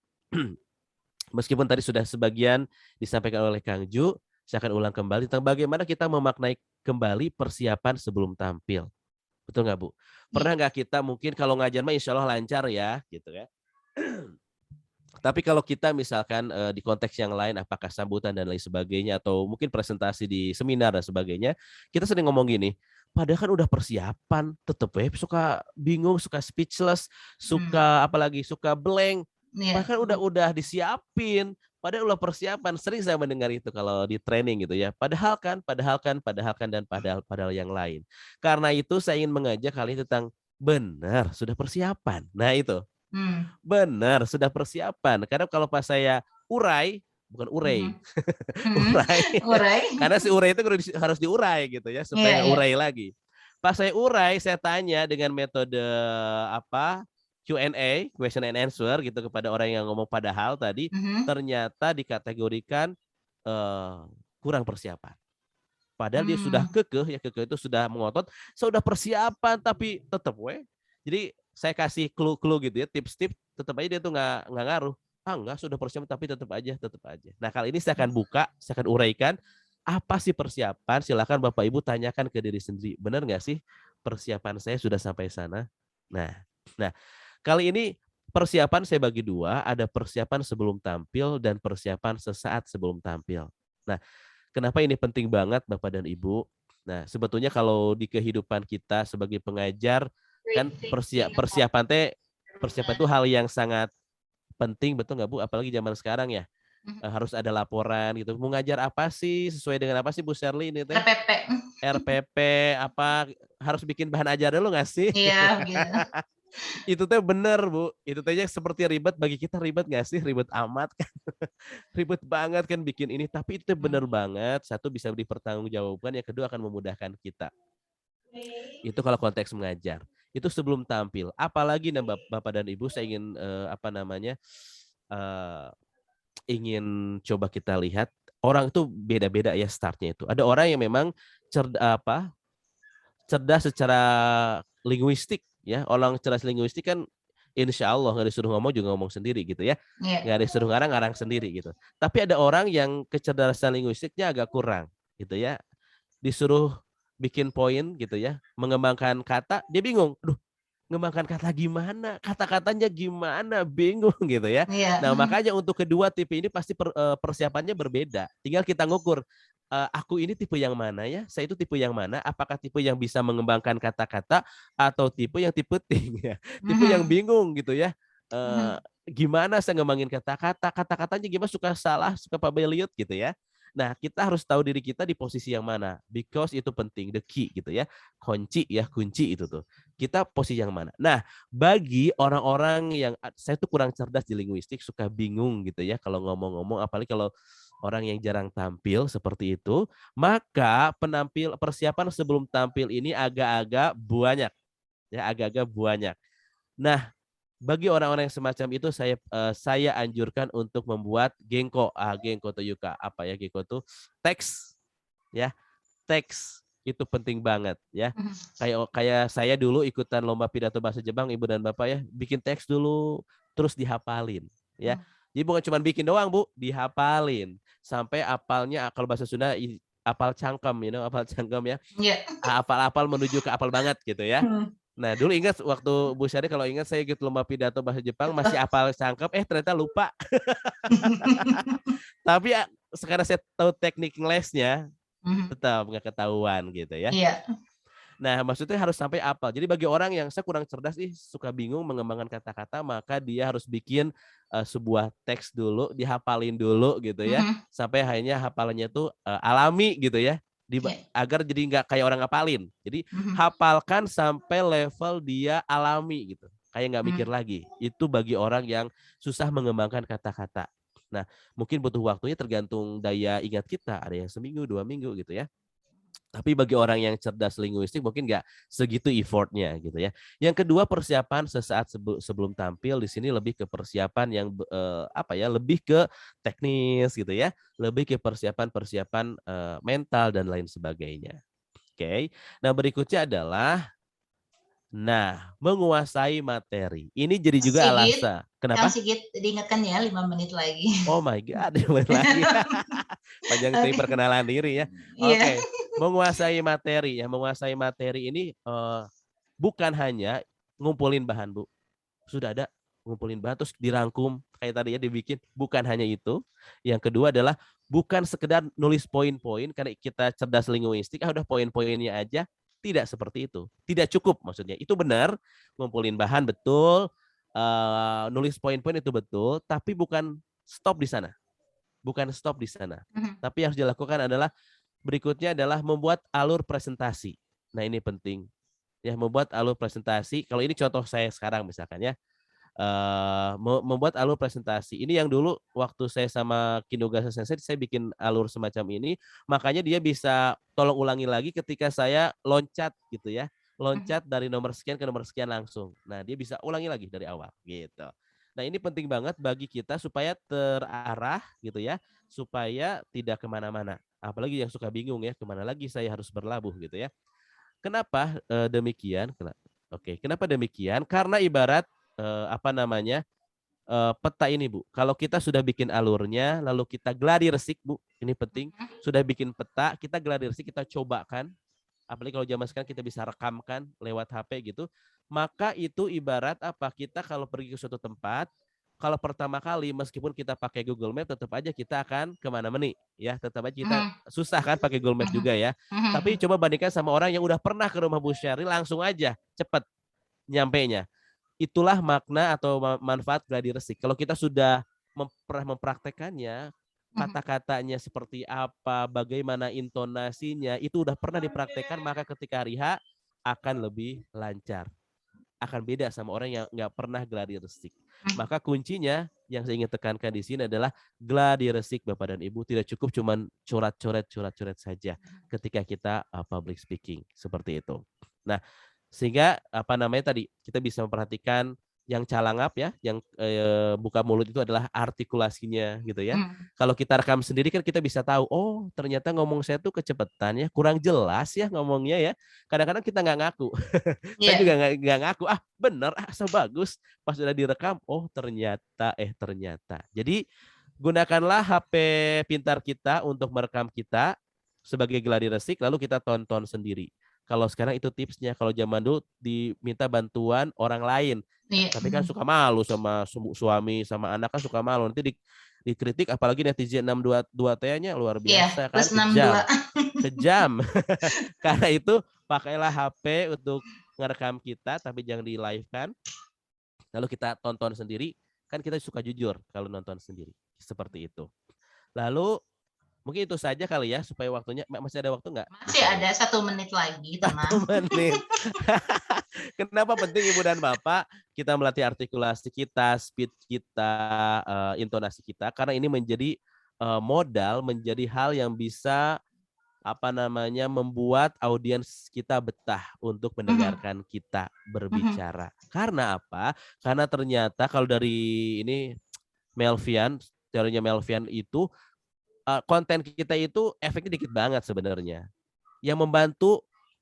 meskipun tadi sudah sebagian disampaikan oleh Kang Ju, saya akan ulang kembali tentang bagaimana kita memaknai kembali persiapan sebelum tampil. Betul nggak Bu? Pernah nggak kita mungkin kalau ngajar mah insya Allah lancar ya, gitu ya. Tapi kalau kita misalkan di konteks yang lain, apakah sambutan dan lain sebagainya, atau mungkin presentasi di seminar dan sebagainya, kita sering ngomong gini, padahal kan udah persiapan, tetep ya suka bingung, suka speechless, suka apalagi suka blank, bahkan udah disiapin, padahal udah persiapan. Sering saya mendengar itu kalau di training gitu ya. Padahal kan, dan padahal yang lain. Karena itu saya ingin mengajak kali ini tentang benar sudah persiapan. Nah itu. Benar, sudah persiapan. Karena kalau pas saya urai, bukan urai, urai, karena si urai itu harus diurai gitu ya, supaya nggak urai lagi. Pas saya urai, saya tanya dengan metode apa Q&A, question and answer gitu kepada orang yang ngomong padahal tadi, ternyata dikategorikan kurang persiapan. Padahal dia sudah kekeh, ya kekeh itu sudah mengotot, sudah persiapan tapi tetap Jadi saya kasih clue-clue gitu ya, tips-tips, tetap aja dia tuh nggak ngaruh. Enggak, sudah persiapan tapi tetap aja. Nah kali ini saya akan buka, saya akan uraikan apa sih persiapan. Silakan Bapak Ibu tanyakan ke diri sendiri, benar nggak sih persiapan saya sudah sampai sana? Nah kali ini persiapan saya bagi dua, ada persiapan sebelum tampil dan persiapan sesaat sebelum tampil. Nah kenapa ini penting banget Bapak dan Ibu? Nah sebetulnya kalau di kehidupan kita sebagai pengajar, kan persiapan itu hal yang sangat penting, betul nggak Bu? Apalagi zaman sekarang ya, harus ada laporan gitu. Mau ngajar apa sih, sesuai dengan apa sih Bu Sherly ini teh? RPP apa, harus bikin bahan ajar dulu nggak sih? Iya, gitu. Itu teh bener Bu, itu teh seperti ribet, bagi kita ribet nggak sih? Ribet amat kan, ribet banget kan bikin ini, tapi itu bener banget. Satu, bisa dipertanggungjawabkan, yang kedua akan memudahkan kita. Itu kalau konteks mengajar. Itu sebelum tampil. Apalagi Bapak dan Ibu, saya ingin ingin coba kita lihat, orang itu beda-beda ya startnya itu. Ada orang yang memang cerdas secara linguistik ya. Orang cerdas linguistik kan insya Allah nggak disuruh ngomong juga ngomong sendiri gitu ya. Nggak disuruh ngarang sendiri gitu. Tapi ada orang yang kecerdasan linguistiknya agak kurang gitu ya. Disuruh bikin poin gitu ya, mengembangkan kata, dia bingung. Aduh, ngembangkan kata gimana? Kata-katanya gimana? Bingung gitu ya. Nah, makanya untuk kedua tipe ini pasti persiapannya berbeda. Tinggal kita ngukur, aku ini tipe yang mana ya? Saya itu tipe yang mana? Apakah tipe yang bisa mengembangkan kata-kata atau tipe yang tipe ting ya? Tipe yang bingung gitu ya. Gimana saya ngembangin kata-kata? Kata-katanya gimana, suka salah, suka pabeliut gitu ya. Nah, kita harus tahu diri kita di posisi yang mana, because itu penting, the key gitu ya. Kunci itu tuh. Kita posisi yang mana. Nah, bagi orang-orang yang saya tuh kurang cerdas di linguistik, suka bingung gitu ya kalau ngomong-ngomong, apalagi kalau orang yang jarang tampil seperti itu, maka persiapan sebelum tampil ini agak-agak banyak. Ya, agak-agak banyak. Nah, bagi orang-orang yang semacam itu saya anjurkan untuk membuat Genko. Genko to Yuka. Apa ya Genko tuh? Teks ya. Teks itu penting banget ya. Kayak saya dulu ikutan lomba pidato bahasa Jepang, Ibu dan Bapak ya, bikin teks dulu terus dihafalin ya. Jadi bukan cuma bikin doang, Bu, dihafalin sampai apalnya, kalau bahasa Sunda apal cangkem, apal cangkem ya. Apal menuju ke apal banget gitu ya. Nah, dulu ingat waktu Bu Syari, kalau ingat saya ikut lomba pidato bahasa Jepang masih apal cangkep, ternyata lupa. Tapi sekarang saya tahu teknik ngelesnya, tetap nggak ketahuan gitu ya. Nah, maksudnya harus sampai apal. Jadi bagi orang yang saya kurang cerdas, suka bingung mengembangkan kata-kata, maka dia harus bikin sebuah teks dulu, dihafalin dulu gitu ya, sampai akhirnya hafalannya tuh alami gitu ya. Agar jadi nggak kayak orang ngapalin. Jadi hafalkan sampai level dia alami gitu. Kayak nggak mikir lagi. Itu bagi orang yang susah mengembangkan kata-kata. Nah, mungkin butuh waktunya tergantung daya ingat kita. Ada yang seminggu, 2 minggu gitu ya. Tapi bagi orang yang cerdas linguistik mungkin nggak segitu effortnya gitu ya. Yang kedua, persiapan sesaat sebelum tampil, di sini lebih ke persiapan yang lebih ke teknis gitu ya, lebih ke persiapan mental dan lain sebagainya. Oke. Nah, berikutnya adalah Nah, menguasai materi. Ini jadi juga Sigit, alasan. Kang Kenapa? Sigit, diingatkan ya 5 menit lagi. Oh my God, dimulai lagi. Panjang Oke. dari perkenalan diri ya. Iya. Oke, menguasai materi ya. Menguasai materi ini bukan hanya ngumpulin bahan, Bu. Sudah ada ngumpulin bahan terus dirangkum kayak tadi ya dibikin. Bukan hanya itu. Yang kedua adalah bukan sekedar nulis poin-poin karena kita cerdas linguistik, udah poin-poinnya aja. Tidak seperti itu. Tidak cukup maksudnya. Itu benar, ngumpulin bahan betul, nulis poin-poin itu betul, tapi bukan stop di sana. Bukan stop di sana. Tapi yang harus dilakukan adalah berikutnya adalah membuat alur presentasi. Nah, ini penting. Ya, membuat alur presentasi. Kalau ini contoh saya sekarang misalkan ya. Membuat alur presentasi. Ini yang dulu waktu saya sama Kinugasa Sensei saya bikin alur semacam ini, makanya dia bisa tolong ulangi lagi ketika saya loncat gitu ya. Loncat dari nomor sekian ke nomor sekian langsung. Nah, dia bisa ulangi lagi dari awal gitu. Nah, ini penting banget bagi kita supaya terarah gitu ya, supaya tidak kemana-mana. Apalagi yang suka bingung ya, kemana lagi saya harus berlabuh gitu ya. Kenapa demikian? Oke, kenapa demikian? Karena ibarat peta ini, Bu. Kalau kita sudah bikin alurnya, lalu kita gladi resik, Bu. Ini penting. Sudah bikin peta, kita gladi resik, kita cobakan. Apalagi kalau zaman sekarang kita bisa rekamkan lewat HP gitu. Maka itu ibarat apa? Kita kalau pergi ke suatu tempat, kalau pertama kali meskipun kita pakai Google Map, tetap aja kita akan kemana-mana, ya. Tetap aja kita susah kan pakai Google Map juga ya. Tapi coba bandingkan sama orang yang udah pernah ke rumah Bu Syari, langsung aja, cepet nyampenya. Itulah makna atau manfaat gladi resik. Kalau kita sudah mempraktekannya, kata-katanya seperti apa, bagaimana intonasinya, itu udah pernah dipraktekkan, maka ketika hari H akan lebih lancar. Akan beda sama orang yang nggak pernah gladi resik. Maka kuncinya yang saya ingin tekankan di sini adalah gladi resik Bapak dan Ibu tidak cukup cuman coret-coret saja ketika kita public speaking seperti itu. Nah, sehingga tadi kita bisa memperhatikan yang calangap ya, yang buka mulut itu adalah artikulasinya gitu ya. Kalau kita rekam sendiri kan kita bisa tahu, oh ternyata ngomong saya tuh kecepatan ya, kurang jelas ya ngomongnya ya. Kadang-kadang kita nggak ngaku. Saya juga nggak ngaku, bener, sebagus. Pas udah direkam, oh ternyata. Jadi gunakanlah HP pintar kita untuk merekam kita sebagai gladi resik, lalu kita tonton sendiri. Kalau sekarang itu tipsnya, kalau zaman dulu diminta bantuan orang lain. Tapi kan suka malu sama suami, sama anak kan suka malu. Nanti dikritik, apalagi netizen 622T-nya luar biasa kan, kejam. Karena itu pakailah HP untuk ngerekam kita, tapi jangan di live kan. Lalu kita tonton sendiri, kan kita suka jujur kalau nonton sendiri. Seperti itu. Lalu mungkin itu saja kali ya, supaya waktunya, masih ada waktu nggak? Masih ada 1 menit lagi, tenang. 1 menit. Kenapa penting Ibu dan Bapak kita melatih artikulasi kita, speed kita, intonasi kita, karena ini menjadi modal, menjadi hal yang bisa membuat audiens kita betah untuk mendengarkan kita berbicara. Karena apa? Karena ternyata kalau dari ini teorinya Melvian itu, konten kita itu efeknya dikit banget sebenarnya. Yang membantu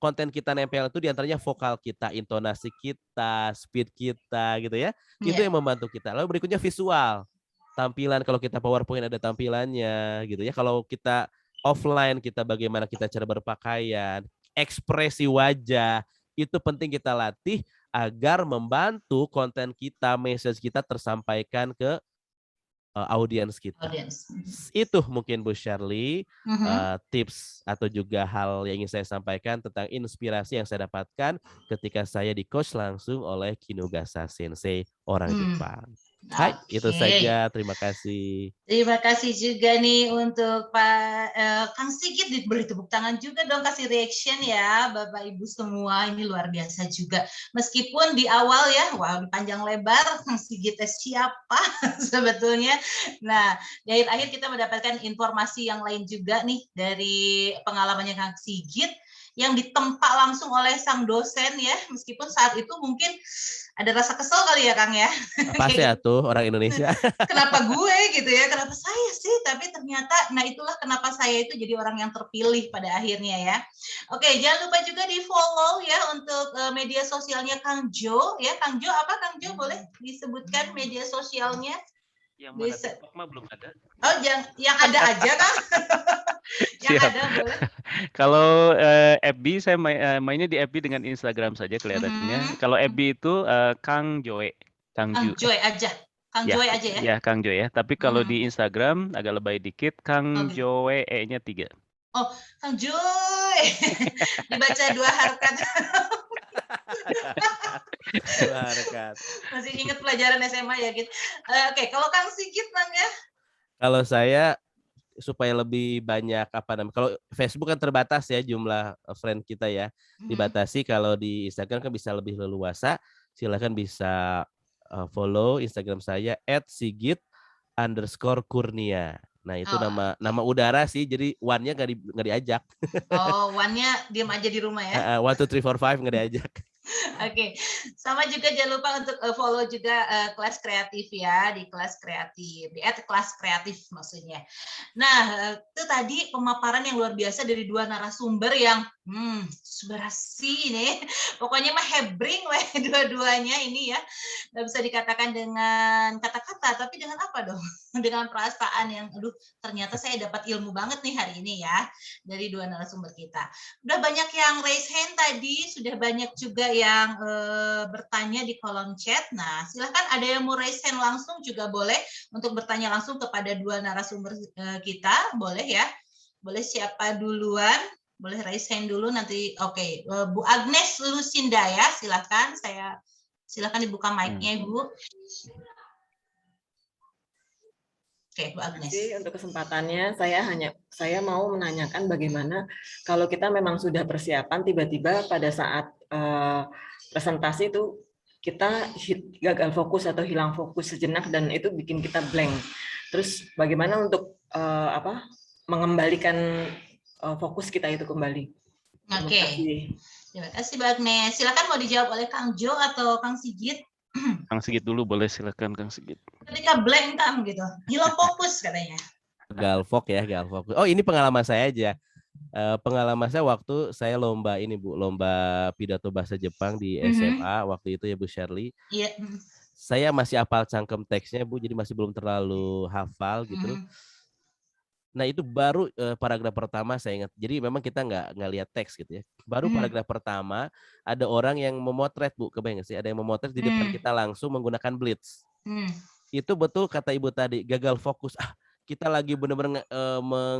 konten kita nempel itu diantaranya vokal kita, intonasi kita, speed kita gitu ya. Itu yang membantu kita. Lalu berikutnya visual. Tampilan, kalau kita PowerPoint ada tampilannya gitu ya. Kalau kita offline, kita bagaimana kita cara berpakaian, ekspresi wajah, itu penting kita latih agar membantu konten kita, message kita tersampaikan ke audiens kita. Itu mungkin Bu Shirley tips atau juga hal yang ingin saya sampaikan tentang inspirasi yang saya dapatkan ketika saya di coach langsung oleh Kinugasa Sensei orang Jepang. Hai, itu saja. Terima kasih. Terima kasih juga nih untuk Pak Kang Sigit, diberi tepuk tangan juga dong, kasih reaction ya Bapak Ibu semua, ini luar biasa juga. Meskipun di awal ya, panjang lebar, Kang Sigit siapa sebetulnya. Nah, di akhir-akhir kita mendapatkan informasi yang lain juga nih dari pengalamannya Kang Sigit, yang ditempa langsung oleh sang dosen ya, meskipun saat itu mungkin ada rasa kesel kali ya Kang ya. Pasti tuh orang Indonesia. Kenapa gue gitu ya, kenapa saya sih, tapi ternyata, nah itulah kenapa saya itu jadi orang yang terpilih pada akhirnya ya. Oke, jangan lupa juga di follow ya untuk media sosialnya Kang Jo ya. Kang Jo apa Kang Jo, boleh disebutkan media sosialnya? Yang mana TikTok mah belum ada. Oh, yang ada aja Kang. Yang Siap. ada boleh. Kalau FB saya mainnya di FB dengan Instagram saja kelihatannya. Kalau FB itu Kang Joe, Kang Joy aja. Kang ya, Joy aja ya. Ya, Kang Joe ya. Tapi kalau di Instagram agak lebay dikit, Kang Joe E-nya 3. Oh, Kang Joy. Dibaca 2 harakat. Masih ingat pelajaran SMA ya gitu. Oke, kalau Kang Sigit Bang ya? Kalau saya supaya lebih banyak kalau Facebook kan terbatas ya jumlah friend kita ya, dibatasi. Kalau di Instagram kan bisa lebih leluasa, silakan bisa follow Instagram saya @sigit_kurnia. Nah itu nama udara sih, jadi one-nya nggak diajak. Oh, one-nya diam aja di rumah ya. 1, 2, 3, 4, 5 nggak diajak. Oke, sama juga jangan lupa untuk follow juga Kelas Kreatif ya, di Kelas Kreatif, di @kelas_kreatif maksudnya. Nah, itu tadi pemaparan yang luar biasa dari 2 narasumber yang berasi nih, pokoknya mah hebring weh dua-duanya ini ya, nggak bisa dikatakan dengan kata-kata, tapi dengan apa dong? Dengan perasaan yang, aduh ternyata saya dapat ilmu banget nih hari ini ya, dari 2 narasumber kita. Udah banyak yang raise hand tadi, sudah banyak juga yang bertanya di kolom chat. Nah, silahkan ada yang mau raise hand langsung juga boleh untuk bertanya langsung kepada 2 narasumber kita, boleh ya. Boleh siapa duluan? Boleh raise hand dulu nanti. Oke, Bu Agnes Lucinda ya, silahkan. Silahkan dibuka mic-nya, Bu. Oke, Bu Agnes. Terima kasih untuk kesempatannya. Saya mau menanyakan bagaimana kalau kita memang sudah persiapan, tiba-tiba pada saat presentasi itu kita gagal fokus atau hilang fokus sejenak dan itu bikin kita blank. Terus bagaimana untuk mengembalikan fokus kita itu kembali? Oke. Terima kasih Bu Agnes. Silakan mau dijawab oleh Kang Jo atau Kang Sigit? Kang Sigit dulu boleh, silakan Kang Sigit. Ketika blank Kang gitu, hilang fokus katanya. Galvok. Oh ini pengalaman saya aja. Pengalaman saya waktu saya lomba ini Bu, lomba pidato bahasa Jepang di SMA waktu itu ya Bu Shirley. Iya. Saya masih hafal cangkem teksnya Bu, jadi masih belum terlalu hafal gitu. Nah itu baru paragraf pertama saya ingat. Jadi memang kita nggak lihat teks gitu ya. Baru paragraf pertama ada orang yang memotret Bu, kebayang nggak sih? Ada yang memotret di depan kita langsung menggunakan blitz. Itu betul kata Ibu tadi, gagal fokus. Kita lagi benar-benar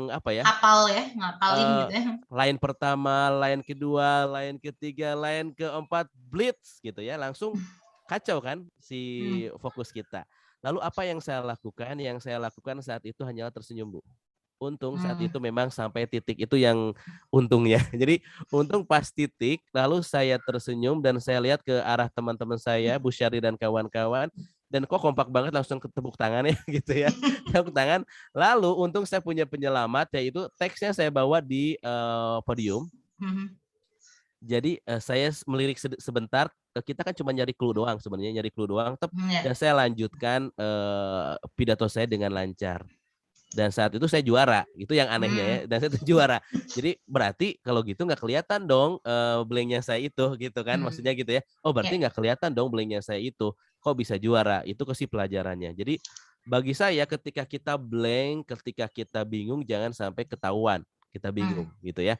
hafal ya, ngapalin gitu ya. Line pertama, line kedua, line ketiga, line keempat, blitz gitu ya. Langsung kacau kan si fokus kita. Lalu apa yang saya lakukan? Yang saya lakukan saat itu hanyalah tersenyum Bu. Untung saat itu memang sampai titik itu yang untungnya. Jadi untung pas titik, lalu saya tersenyum dan saya lihat ke arah teman-teman saya, Bu Syari dan kawan-kawan, dan kok kompak banget langsung ketepuk tangan ya gitu ya. Tepuk tangan. Lalu untung saya punya penyelamat, yaitu teksnya saya bawa di podium. Jadi saya melirik sebentar, kita kan cuma nyari clue doang sebenarnya, dan saya lanjutkan pidato saya dengan lancar. Dan saat itu saya juara, itu yang anehnya ya. Dan saya juara. Jadi berarti kalau gitu nggak kelihatan dong blanknya saya itu, gitu kan? Maksudnya gitu ya. Oh berarti nggak kelihatan dong blanknya saya itu. Kok bisa juara? Itu kasih pelajarannya. Jadi bagi saya ketika kita blank, ketika kita bingung, jangan sampai ketahuan kita bingung, gitu ya.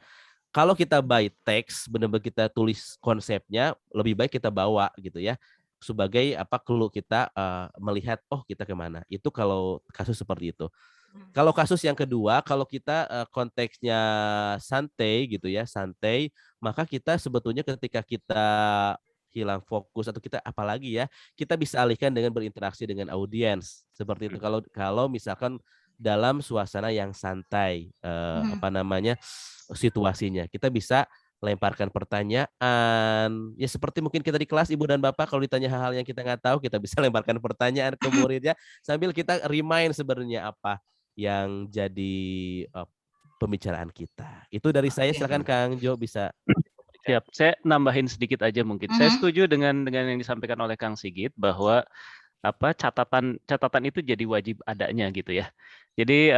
Kalau kita by text, benar-benar kita tulis konsepnya, lebih baik kita bawa gitu ya. Sebagai clue kita melihat, oh kita kemana. Itu kalau kasus seperti itu. Kalau kasus yang kedua, kalau kita konteksnya santai gitu ya, santai, maka kita sebetulnya ketika kita hilang fokus atau kita apalagi ya, kita bisa alihkan dengan berinteraksi dengan audiens. Seperti itu kalau misalkan dalam suasana yang santai, situasinya. Kita bisa lemparkan pertanyaan, ya seperti mungkin kita di kelas Ibu dan Bapak kalau ditanya hal-hal yang kita nggak tahu, kita bisa lemparkan pertanyaan ke muridnya sambil kita remind sebenarnya apa yang jadi pembicaraan kita. Itu dari saya, Oke. silakan Kang Jo bisa. Siap, saya nambahin sedikit aja mungkin. Saya setuju dengan yang disampaikan oleh Kang Sigit bahwa catatan itu jadi wajib adanya gitu ya. Jadi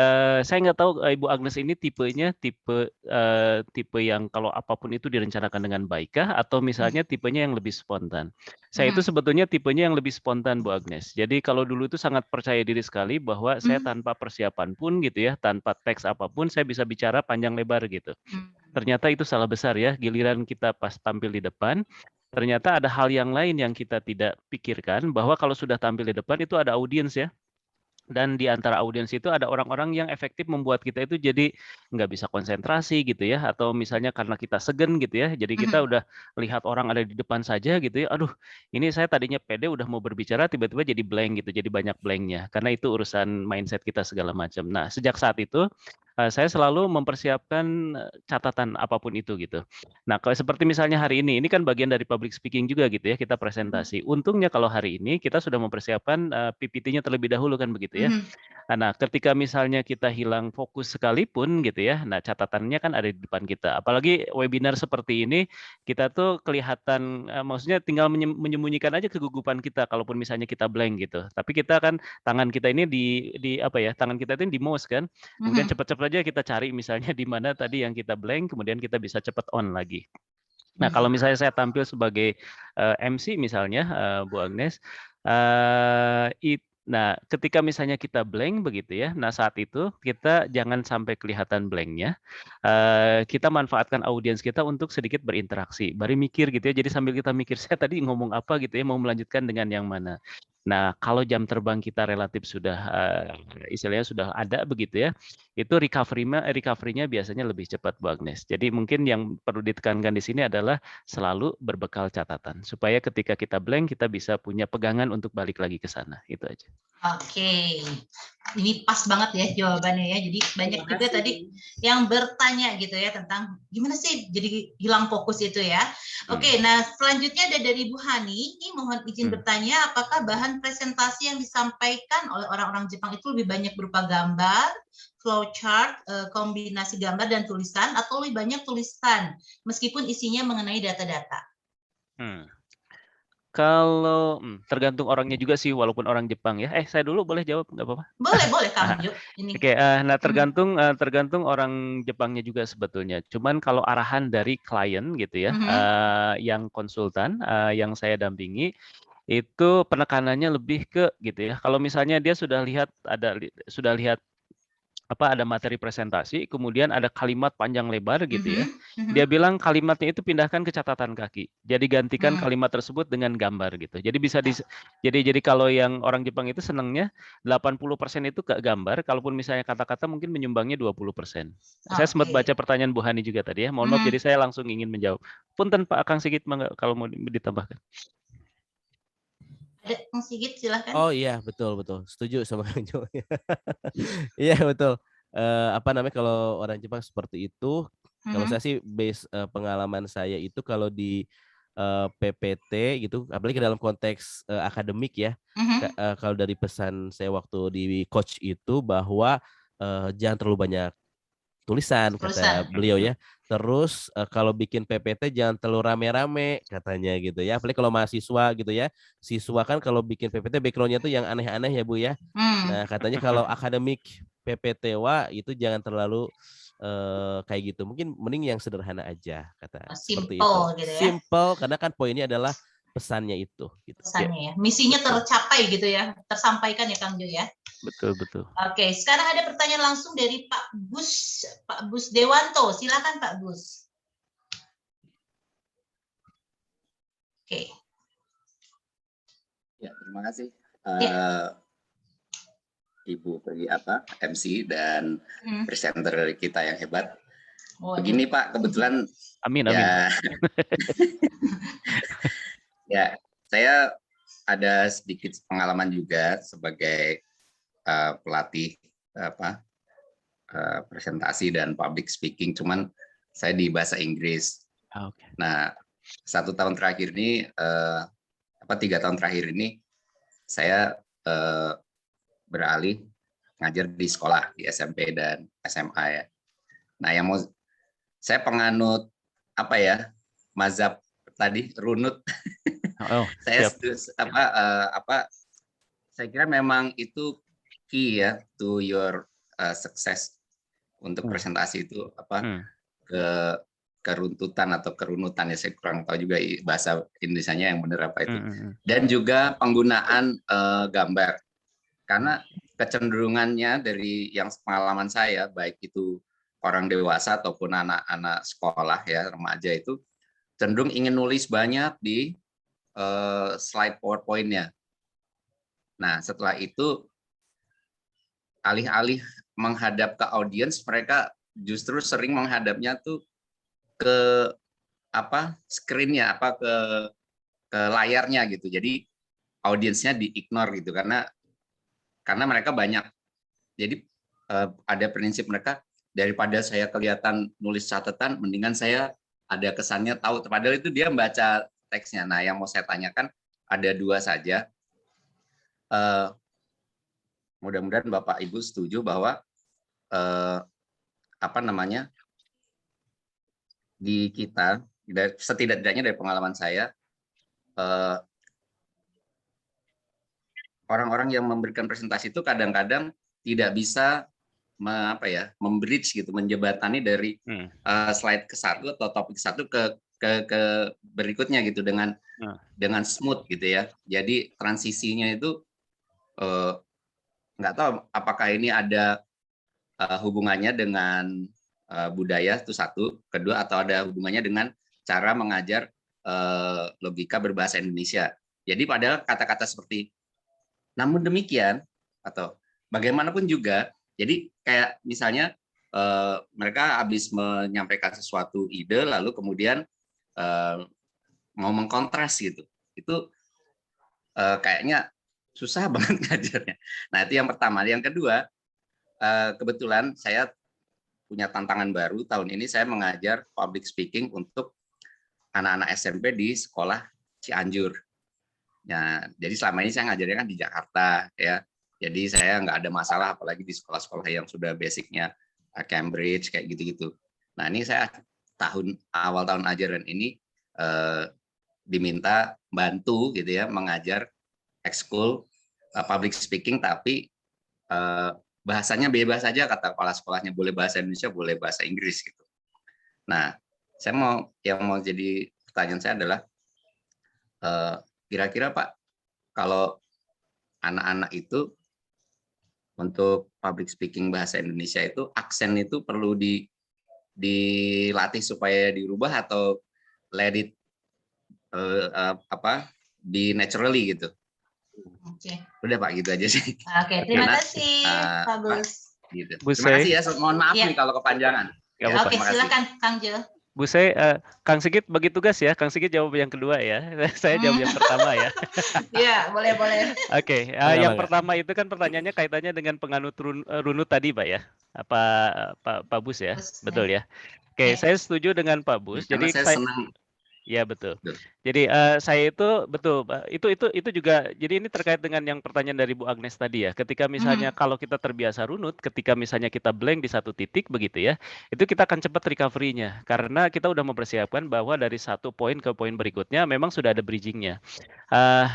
saya nggak tahu Ibu Agnes ini tipenya tipe yang kalau apapun itu direncanakan dengan baikkah atau misalnya tipenya yang lebih spontan. Saya itu sebetulnya tipenya yang lebih spontan Bu Agnes. Jadi kalau dulu itu sangat percaya diri sekali bahwa saya tanpa persiapan pun gitu ya, tanpa teks apapun saya bisa bicara panjang lebar gitu. Ternyata itu salah besar ya, giliran kita pas tampil di depan, ternyata ada hal yang lain yang kita tidak pikirkan, bahwa kalau sudah tampil di depan itu ada audiens ya. Dan di antara audiens itu ada orang-orang yang efektif membuat kita itu jadi nggak bisa konsentrasi gitu ya, atau misalnya karena kita segen gitu ya, jadi kita udah lihat orang ada di depan saja gitu ya, aduh ini saya tadinya pede udah mau berbicara tiba-tiba jadi blank gitu, jadi banyak blanknya, karena itu urusan mindset kita segala macam. Nah sejak saat itu saya selalu mempersiapkan catatan apapun itu gitu. Nah kalau seperti misalnya hari ini kan bagian dari public speaking juga gitu ya, kita presentasi. Untungnya kalau hari ini kita sudah mempersiapkan PPT-nya terlebih dahulu kan begitu ya. Nah, ketika misalnya kita hilang fokus sekalipun gitu ya, nah catatannya kan ada di depan kita. Apalagi webinar seperti ini, kita tuh kelihatan, maksudnya tinggal menyembunyikan aja kegugupan kita, kalaupun misalnya kita blank gitu. Tapi kita kan tangan kita ini tangan kita itu di mouse kan, kemudian cepat-cepat aja kita cari misalnya di mana tadi yang kita blank, kemudian kita bisa cepat on lagi. Nah, kalau misalnya saya tampil sebagai MC misalnya, Bu Agnes, nah, ketika misalnya kita blank begitu ya, nah saat itu kita jangan sampai kelihatan blanknya. Kita manfaatkan audiens kita untuk sedikit berinteraksi, baru mikir gitu ya. Jadi sambil kita mikir saya tadi ngomong apa gitu ya, mau melanjutkan dengan yang mana. Nah, kalau jam terbang kita relatif sudah istilahnya sudah ada begitu ya, itu recovery-nya biasanya lebih cepat Bu Agnes. Jadi mungkin yang perlu ditekankan di sini adalah selalu berbekal catatan supaya ketika kita blank kita bisa punya pegangan untuk balik lagi ke sana. Itu aja. Oke, ini pas banget ya jawabannya ya. Jadi banyak juga tadi yang bertanya gitu ya tentang gimana sih jadi hilang fokus itu ya. Oke, nah selanjutnya ada dari Bu Hani. Ini mohon izin bertanya, apakah bahan presentasi yang disampaikan oleh orang-orang Jepang itu lebih banyak berupa gambar, flowchart, kombinasi gambar dan tulisan, atau lebih banyak tulisan meskipun isinya mengenai data-data? Kalau tergantung orangnya juga sih, walaupun orang Jepang ya. Saya dulu boleh jawab nggak apa-apa? Boleh Kang Jo. Oke, nah tergantung orang Jepangnya juga sebetulnya. Cuman kalau arahan dari klien gitu ya, yang konsultan, yang saya dampingi, itu penekanannya lebih ke gitu ya. Kalau misalnya dia sudah lihat ada materi presentasi, kemudian ada kalimat panjang lebar gitu ya. Dia bilang kalimatnya itu pindahkan ke catatan kaki. Jadi gantikan kalimat tersebut dengan gambar gitu. Jadi bisa jadi kalau yang orang Jepang itu senangnya 80% itu ke gambar, kalaupun misalnya kata-kata mungkin menyumbangnya 20%. Saya sempat baca pertanyaan Bu Hani juga tadi ya. Mohon maaf, jadi saya langsung ingin menjawab. Punten Pak Kang Sigit, kalau mau ditambahkan. Ada Kang Sigit, silahkan. Oh iya, betul. Setuju sama Kang Jo. Iya, betul. Kalau orang Jepang seperti itu, kalau saya sih base pengalaman saya itu kalau di PPT gitu, apalagi dalam konteks akademik ya. Kalau dari pesan saya waktu di coach itu bahwa jangan terlalu banyak tulisan kata beliau ya. Terus kalau bikin PPT jangan terlalu rame-rame katanya gitu ya. Apalagi kalau mahasiswa gitu ya. Siswa kan kalau bikin PPT background-nya tuh yang aneh-aneh ya Bu ya. Nah katanya kalau akademik PPT itu jangan terlalu kayak gitu. Mungkin mending yang sederhana aja kata seperti itu. Gitu ya. Simple karena kan poinnya adalah pesannya itu. Gitu. Pesannya ya. Misinya tercapai gitu ya. Tersampaikan ya Kang Jo ya. Betul. Oke, sekarang ada pertanyaan langsung dari Pak Bus Dewanto. Silakan Pak Bus. Oke. Ya, terima kasih. Ibu MC dan presenter dari kita yang hebat. Begini Pak, kebetulan amin. Ya, saya ada sedikit pengalaman juga sebagai pelatih presentasi dan public speaking, cuman saya di bahasa Inggris. Nah, 3 tahun terakhir ini saya beralih ngajar di sekolah di SMP dan SMA ya. Nah, yang mau saya penganut apa ya, mazhab tadi runut. Oh, Saya siap. saya kira memang itu key ya to your success untuk presentasi itu ke keruntutan atau kerunutan, ya saya kurang tahu juga bahasa Indonesianya yang benar apa itu. Dan juga penggunaan gambar, karena kecenderungannya dari yang pengalaman saya, baik itu orang dewasa ataupun anak-anak sekolah ya, remaja, itu cenderung ingin nulis banyak di slide PowerPoint-nya. Nah, setelah itu alih-alih menghadap ke audiens, mereka justru sering menghadapnya tuh ke screen-nya, ke layarnya gitu. Jadi audiensnya di-ignore gitu, karena mereka banyak. Jadi ada prinsip mereka, daripada saya kelihatan nulis catatan, mendingan saya ada kesannya tahu. Padahal itu dia membaca teksnya. Nah, yang mau saya tanyakan ada 2 saja. Mudah-mudahan Bapak Ibu setuju bahwa di kita, setidaknya dari pengalaman saya, orang-orang yang memberikan presentasi itu kadang-kadang tidak bisa membridge gitu, menjebatani dari slide ke satu atau topik satu ke berikutnya gitu dengan smooth gitu ya. Jadi transisinya itu nggak tahu apakah ini ada hubungannya dengan budaya, itu satu. Kedua, atau ada hubungannya dengan cara mengajar logika berbahasa Indonesia. Jadi padahal kata-kata seperti namun demikian atau bagaimanapun juga, jadi kayak misalnya mereka habis menyampaikan sesuatu ide, lalu kemudian mau mengkontras gitu, itu kayaknya susah banget ngajarnya. Nah, itu yang pertama. Yang kedua, kebetulan saya punya tantangan baru. Tahun ini saya mengajar public speaking untuk anak-anak SMP di sekolah Cianjur. Ya, jadi selama ini saya ngajarnya kan di Jakarta ya. Jadi saya nggak ada masalah, apalagi di sekolah-sekolah yang sudah basicnya Cambridge kayak gitu-gitu. Nah, ini saya awal tahun ajaran ini diminta bantu gitu ya, mengajar ekskul public speaking, tapi bahasanya bebas saja, kata kepala sekolahnya, boleh bahasa Indonesia, boleh bahasa Inggris gitu. Nah, yang mau jadi pertanyaan saya adalah, kira-kira Pak, kalau anak-anak itu untuk public speaking bahasa Indonesia itu aksen itu perlu dilatih supaya dirubah, atau let it be naturally gitu. Oke. Udah Pak, gitu aja sih. Oke, terima kasih Pak Gus. Gitu. Terima kasih ya, mohon maaf nih kalau kepanjangan. Oke, silakan Kang Jo. Bu Kang Sigit bagi tugas ya. Kang Sigit jawab yang kedua ya. Saya jawab yang pertama ya. Iya, boleh. Oke, yang pertama itu kan pertanyaannya kaitannya dengan penganut runut tadi, Pak ya. Pak Bus ya, betul ya. Oke, saya setuju dengan Pak Bus. Jadi saya senang. Ya betul. Jadi saya itu betul, itu juga. Jadi ini terkait dengan yang pertanyaan dari Bu Agnes tadi ya. Ketika misalnya kalau kita terbiasa runut, ketika misalnya kita blank di satu titik begitu ya, itu kita akan cepat recovery-nya karena kita udah mempersiapkan bahwa dari satu poin ke poin berikutnya memang sudah ada bridging-nya.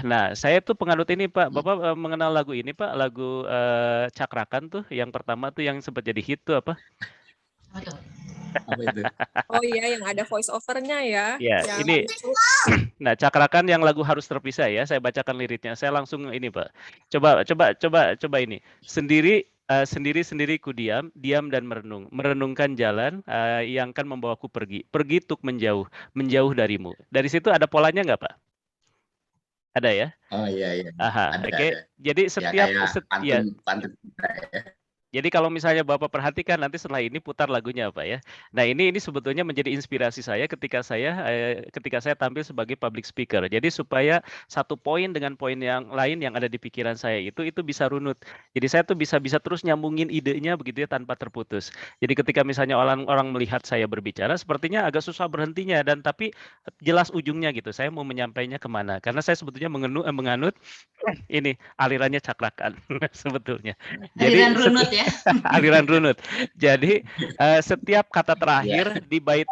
Nah, saya tuh penganut ini Pak. Bapak mengenal lagu ini Pak, lagu Cakrakan tuh, yang pertama tuh yang sempat jadi hit tuh apa? Apa itu? Oh iya, yang ada voice over-nya ya. Ya, ini. Nah, Cakrakan yang lagu Harus Terpisah ya. Saya bacakan liriknya. Saya langsung ini, Pak. Coba ini. Sendiri ku diam dan merenung. Merenungkan jalan yang kan membawaku pergi untuk menjauh darimu. Dari situ ada polanya nggak, Pak? Ada ya? Oh iya. Oke. Jadi setiap pantun. Jadi kalau misalnya Bapak perhatikan nanti setelah ini putar lagunya Pak ya. Nah ini sebetulnya menjadi inspirasi saya ketika saya tampil sebagai public speaker. Jadi supaya satu poin dengan poin yang lain yang ada di pikiran saya itu bisa runut. Jadi saya tuh bisa terus nyambungin idenya begitu ya tanpa terputus. Jadi ketika misalnya orang melihat saya berbicara sepertinya agak susah berhentinya, tapi jelas ujungnya gitu. Saya mau menyampaikannya kemana? Karena saya sebetulnya menganut ini alirannya Cakrakan sebetulnya. Aliran runut ya. ya. Aliran runut. Jadi setiap kata terakhir di bait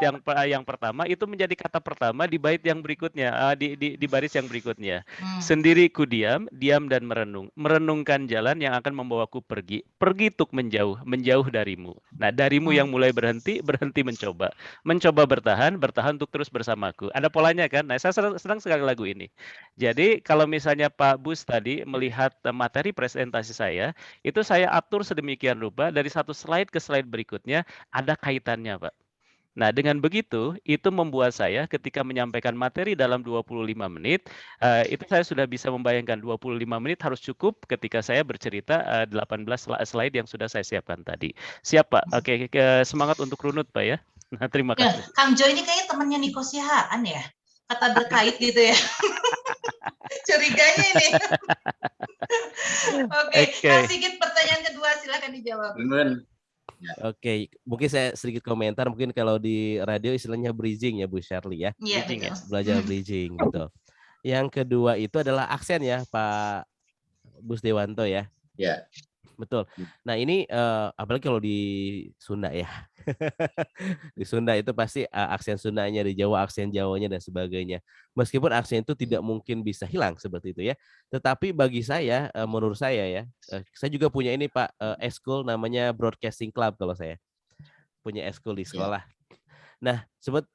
yang pertama itu menjadi kata pertama di bait yang berikutnya, di baris yang berikutnya. Sendiri ku diam, diam dan merenung. Merenungkan jalan yang akan membawaku pergi. Pergi tuk menjauh, menjauh darimu. Nah, darimu yang mulai berhenti, berhenti mencoba. Mencoba bertahan, bertahan untuk terus bersamaku. Ada polanya kan? Nah, saya senang sekali lagu ini. Jadi kalau misalnya Pak Bus tadi melihat materi presentasi saya, itu saya atur sedemikian rupa dari satu slide ke slide berikutnya ada kaitannya, Pak. Nah, dengan begitu, itu membuat saya ketika menyampaikan materi dalam 25 menit, itu saya sudah bisa membayangkan 25 menit harus cukup ketika saya bercerita 18 slide yang sudah saya siapkan tadi. Siap, Pak? Oke, semangat untuk runut, Pak ya. Nah, terima kasih. Kang Jo ini kayaknya temannya Niko Siahaan ya? Kata berkait gitu ya. Curiganya ini. Oke, Kang Sigit pertanyaan kedua silakan dijawab. Oke, mungkin saya sedikit komentar. Mungkin kalau di radio istilahnya bridging ya Bu Shirley ya. Iya, Bridging ya. Belajar bridging gitu. Yang kedua itu adalah aksen ya Pak Bus Dewanto ya. Ya. Betul. Nah ini apalagi kalau di Sunda ya. Di Sunda itu pasti aksen Sundanya, di Jawa aksen Jawanya dan sebagainya. Meskipun aksen itu tidak mungkin bisa hilang seperti itu ya. Tetapi bagi saya, menurut saya ya, saya juga punya ini Pak, eskul namanya Broadcasting Club kalau saya. Punya eskul di sekolah. Nah,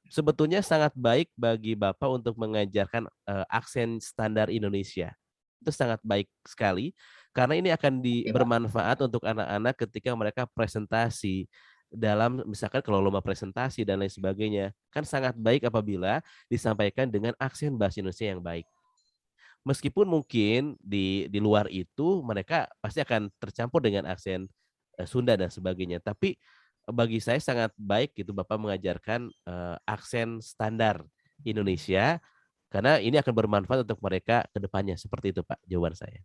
sebetulnya sangat baik bagi Bapak untuk mengajarkan aksen standar Indonesia. Itu sangat baik sekali karena ini akan bermanfaat untuk anak-anak ketika mereka presentasi dalam misalkan kalau lomba presentasi dan lain sebagainya. Kan sangat baik apabila disampaikan dengan aksen bahasa Indonesia yang baik. Meskipun mungkin di luar itu mereka pasti akan tercampur dengan aksen Sunda dan sebagainya. Tapi bagi saya sangat baik gitu Bapak mengajarkan aksen standar Indonesia karena ini akan bermanfaat untuk mereka ke depannya. Seperti itu Pak jawaban saya.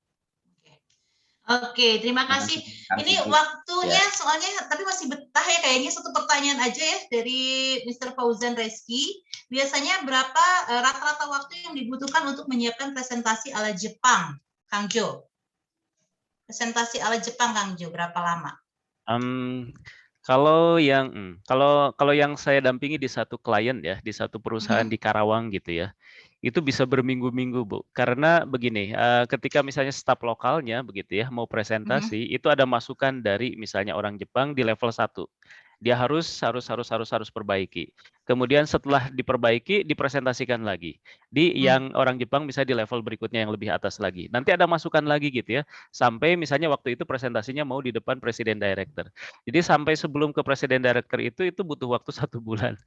Oke, terima kasih. Ini waktunya soalnya tapi masih betah ya kayaknya satu pertanyaan aja ya dari Mr. Fauzan Reski. Biasanya berapa rata-rata waktu yang dibutuhkan untuk menyiapkan presentasi ala Jepang, Kang Jo? Presentasi ala Jepang Kang Jo berapa lama? Kalau yang saya dampingi di satu klien ya, di satu perusahaan di Karawang gitu ya, itu bisa berminggu-minggu Bu. Karena begini, ketika misalnya staf lokalnya begitu ya mau presentasi, itu ada masukan dari misalnya orang Jepang di level 1. Dia harus perbaiki. Kemudian setelah diperbaiki, dipresentasikan lagi. Di yang orang Jepang bisa di level berikutnya yang lebih atas lagi. Nanti ada masukan lagi gitu ya. Sampai misalnya waktu itu presentasinya mau di depan presiden director. Jadi sampai sebelum ke presiden director itu butuh waktu 1 bulan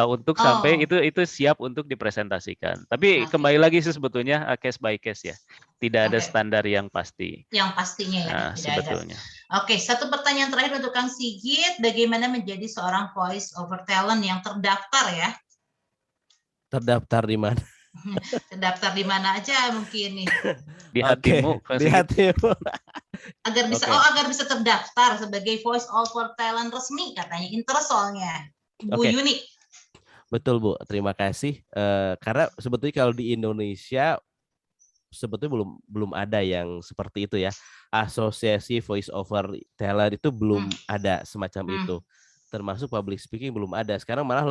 untuk sampai itu siap untuk dipresentasikan. Tapi kembali lagi sih sebetulnya case by case ya. Tidak ada standar yang pasti. Yang pastinya ya. Nah, sebetulnya. Oke, satu pertanyaan terakhir untuk Kang Sigit, bagaimana menjadi seorang voice over talent yang terdaftar ya? Terdaftar di mana? Terdaftar di mana aja mungkin nih. Di hatimu. Di hatimu. Agar bisa terdaftar sebagai voice over talent resmi katanya Intersolnya. Bu Yuni. Betul Bu, terima kasih. Karena sebetulnya kalau di Indonesia sebetulnya belum ada yang seperti itu ya. Asosiasi voice over talent itu belum ada semacam itu. Termasuk public speaking belum ada. Sekarang malah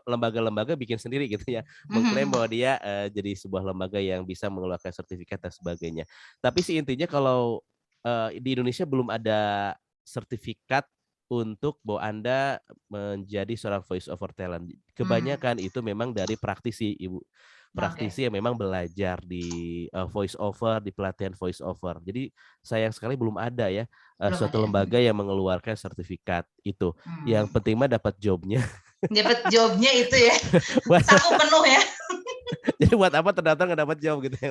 lembaga-lembaga bikin sendiri gitu ya. Mengklaim bahwa dia jadi sebuah lembaga yang bisa mengeluarkan sertifikat dan sebagainya. Tapi sih intinya kalau di Indonesia belum ada sertifikat untuk bahwa Anda menjadi seorang voice over talent. Kebanyakan itu memang dari praktisi Ibu. Praktisi yang memang belajar di voice over, di pelatihan voice over. Jadi sayang sekali belum ada ya suatu lembaga yang mengeluarkan sertifikat itu. Yang penting mah dapat jobnya. Dapat jobnya itu ya. Saku penuh ya. Jadi buat apa terdaftar nggak dapat job gitu ya?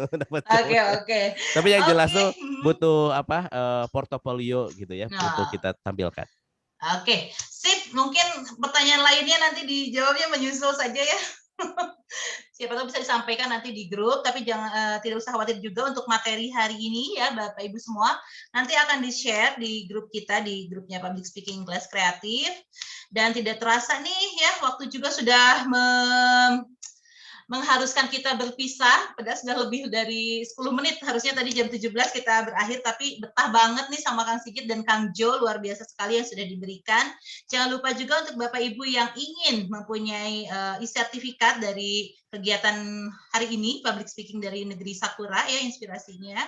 Oke. Tapi yang jelas tuh butuh apa portofolio gitu ya untuk kita tampilkan. Oke, sip. Mungkin pertanyaan lainnya nanti dijawabnya menyusul saja ya. Siapa tahu bisa disampaikan nanti di grup, tapi jangan tidak usah khawatir juga untuk materi hari ini ya Bapak Ibu semua. Nanti akan di-share di grup kita, di grupnya Public Speaking Kelas Kreatif. Dan tidak terasa nih ya, waktu juga sudah mengharuskan kita berpisah, padahal sudah lebih dari 10 menit, harusnya tadi jam 17 kita berakhir, tapi betah banget nih sama Kang Sigit dan Kang Jo, luar biasa sekali yang sudah diberikan. Jangan lupa juga untuk Bapak Ibu yang ingin mempunyai e-sertifikat dari kegiatan hari ini, public speaking dari Negeri Sakura ya inspirasinya.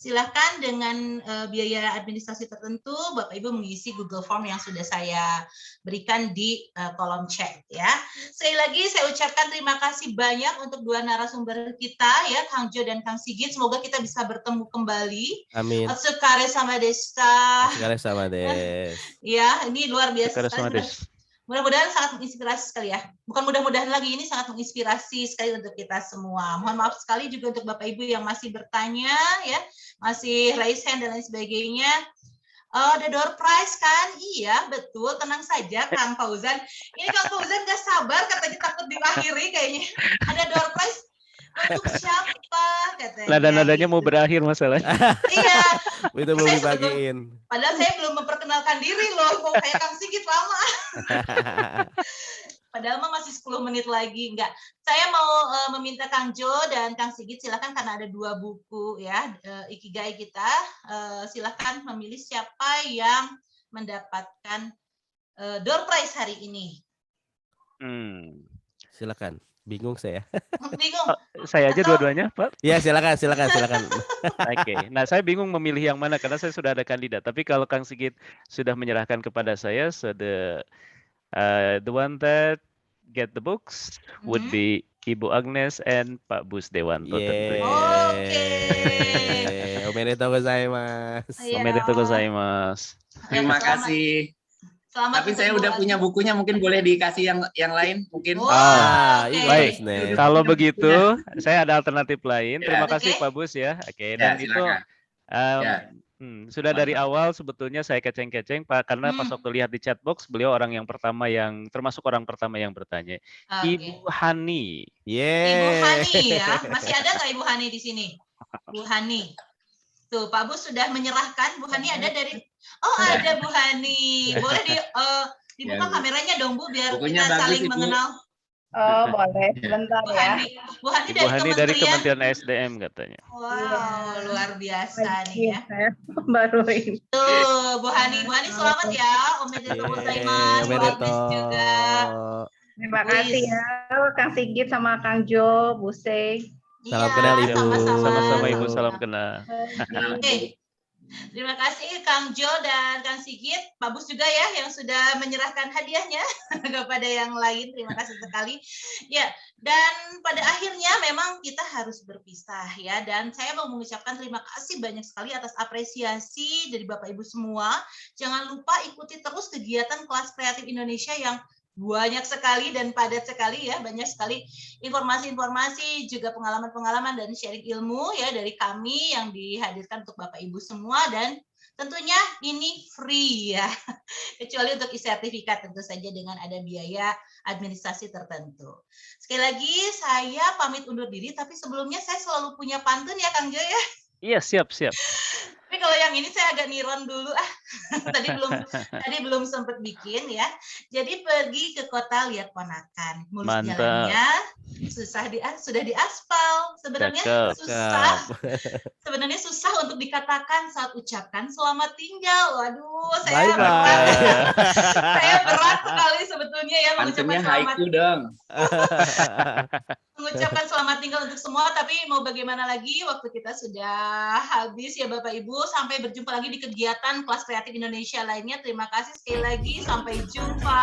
Silahkan dengan biaya administrasi tertentu, Bapak Ibu mengisi Google Form yang sudah saya berikan di kolom chat ya. Sekali lagi saya ucapkan terima kasih banyak untuk dua narasumber kita ya, Kang Jo dan Kang Sigit. Semoga kita bisa bertemu kembali. Amin. Otsukare sama deshita. Otsukare sama des. Ya, ini luar biasa sekali. Des. Mudah-mudahan sangat menginspirasi sekali ya. Bukan mudah-mudahan lagi, ini sangat menginspirasi sekali untuk kita semua. Mohon maaf sekali juga untuk Bapak Ibu yang masih bertanya ya, masih raise hand dan lain sebagainya. Ada door prize kan? Iya, betul. Tenang saja, Kang Fauzan. Ini Kang Fauzan gak sabar, katanya takut diakhiri kayaknya. Ada door prize untuk siapa? Katanya. Nada-nadanya mau berakhir masalahnya. Iya. Itu belum dibagiin. Padahal saya belum memperkenalkan diri loh, kok kayak Kang Sigit lama. Padahal mah masih 10 menit lagi. Enggak. Saya mau meminta Kang Jo dan Kang Sigit silakan, karena ada 2 buku ya Ikigai kita. Silakan memilih siapa yang mendapatkan door prize hari ini. Silakan. Bingung saya. Bingung. Saya aja dua-duanya, Pak. Ya, silakan. Oke. Nah, saya bingung memilih yang mana karena saya sudah ada kandidat. Tapi kalau Kang Sigit sudah menyerahkan kepada saya, so the one that get the books would be Ibu Agnes and Pak Bus Dewanto. Oke. Omedetou gozaimasu. Omedetou gozaimasu. Terima kasih. Selamat. Tapi saya udah punya bukunya, mungkin boleh dikasih yang lain mungkin. Baik. Kalau begitu, saya ada alternatif lain. Terima Oke. kasih Pak Bus ya. Oke, Ya, dan itu silakan. sudah dari awal sebetulnya saya keceng-keceng Pak, karena pas waktu lihat di chatbox beliau orang yang pertama yang termasuk orang pertama yang bertanya. Oke. Ibu Hani. Ibu Hani ya. Masih ada nggak Ibu Hani di sini? Bu Hani. Tuh, Pak Bus sudah menyerahkan. Bu Hani ada dari... Oh, ada Bu Hani. Boleh dibuka Ya, Bu. kameranya dong, Bu, biar Bukunya kita bagus, saling Ibu. mengenal. Oh, boleh. Sebentar Bu ya. Hani. Bu Hani Ibu Hani dari Kementerian. Kementerian SDM katanya. Wow, luar biasa nih ya. Saya baru ini. Tuh, Bu Hani. Bu Hani selamat ya. Omedetou gozaimasu. Bu Agnes juga. Terima kasih ya, Kang Sigit sama Kang Jo, Buse. Salam Iya, kenal, Ibu. sama-sama. Sama-sama Ibu, salam kenal. Oke. Terima kasih Kang Jo dan Kang Sigit, Pak Bus juga ya yang sudah menyerahkan hadiahnya kepada yang lain. Terima kasih sekali. Ya, dan pada akhirnya memang kita harus berpisah ya. Dan saya mau mengucapkan terima kasih banyak sekali atas apresiasi dari Bapak Ibu semua. Jangan lupa ikuti terus kegiatan Kelas Kreatif Indonesia yang banyak sekali dan padat sekali ya, banyak sekali informasi-informasi, juga pengalaman-pengalaman dan sharing ilmu ya dari kami yang dihadirkan untuk Bapak Ibu semua, dan tentunya ini free ya, kecuali untuk e-sertifikat tentu saja dengan ada biaya administrasi tertentu. Sekali lagi saya pamit undur diri, tapi sebelumnya saya selalu punya pantun ya Kang Jo ya. Iya, siap. Tapi kalau yang ini saya agak niron dulu tadi belum sempat bikin ya. Jadi pergi ke kota lihat ponakan, mulus jalannya sudah diaspal. Sebenarnya susah untuk dikatakan saat ucapkan selamat tinggal. Waduh, saya berat sekali sebetulnya ya mengucapkan selamat. Haiku dong. Mengucapkan selamat tinggal untuk semua, tapi mau bagaimana lagi, waktu kita sudah habis ya Bapak Ibu. Sampai berjumpa lagi di kegiatan Kelas Kreatif Indonesia lainnya. Terima kasih sekali lagi, sampai jumpa.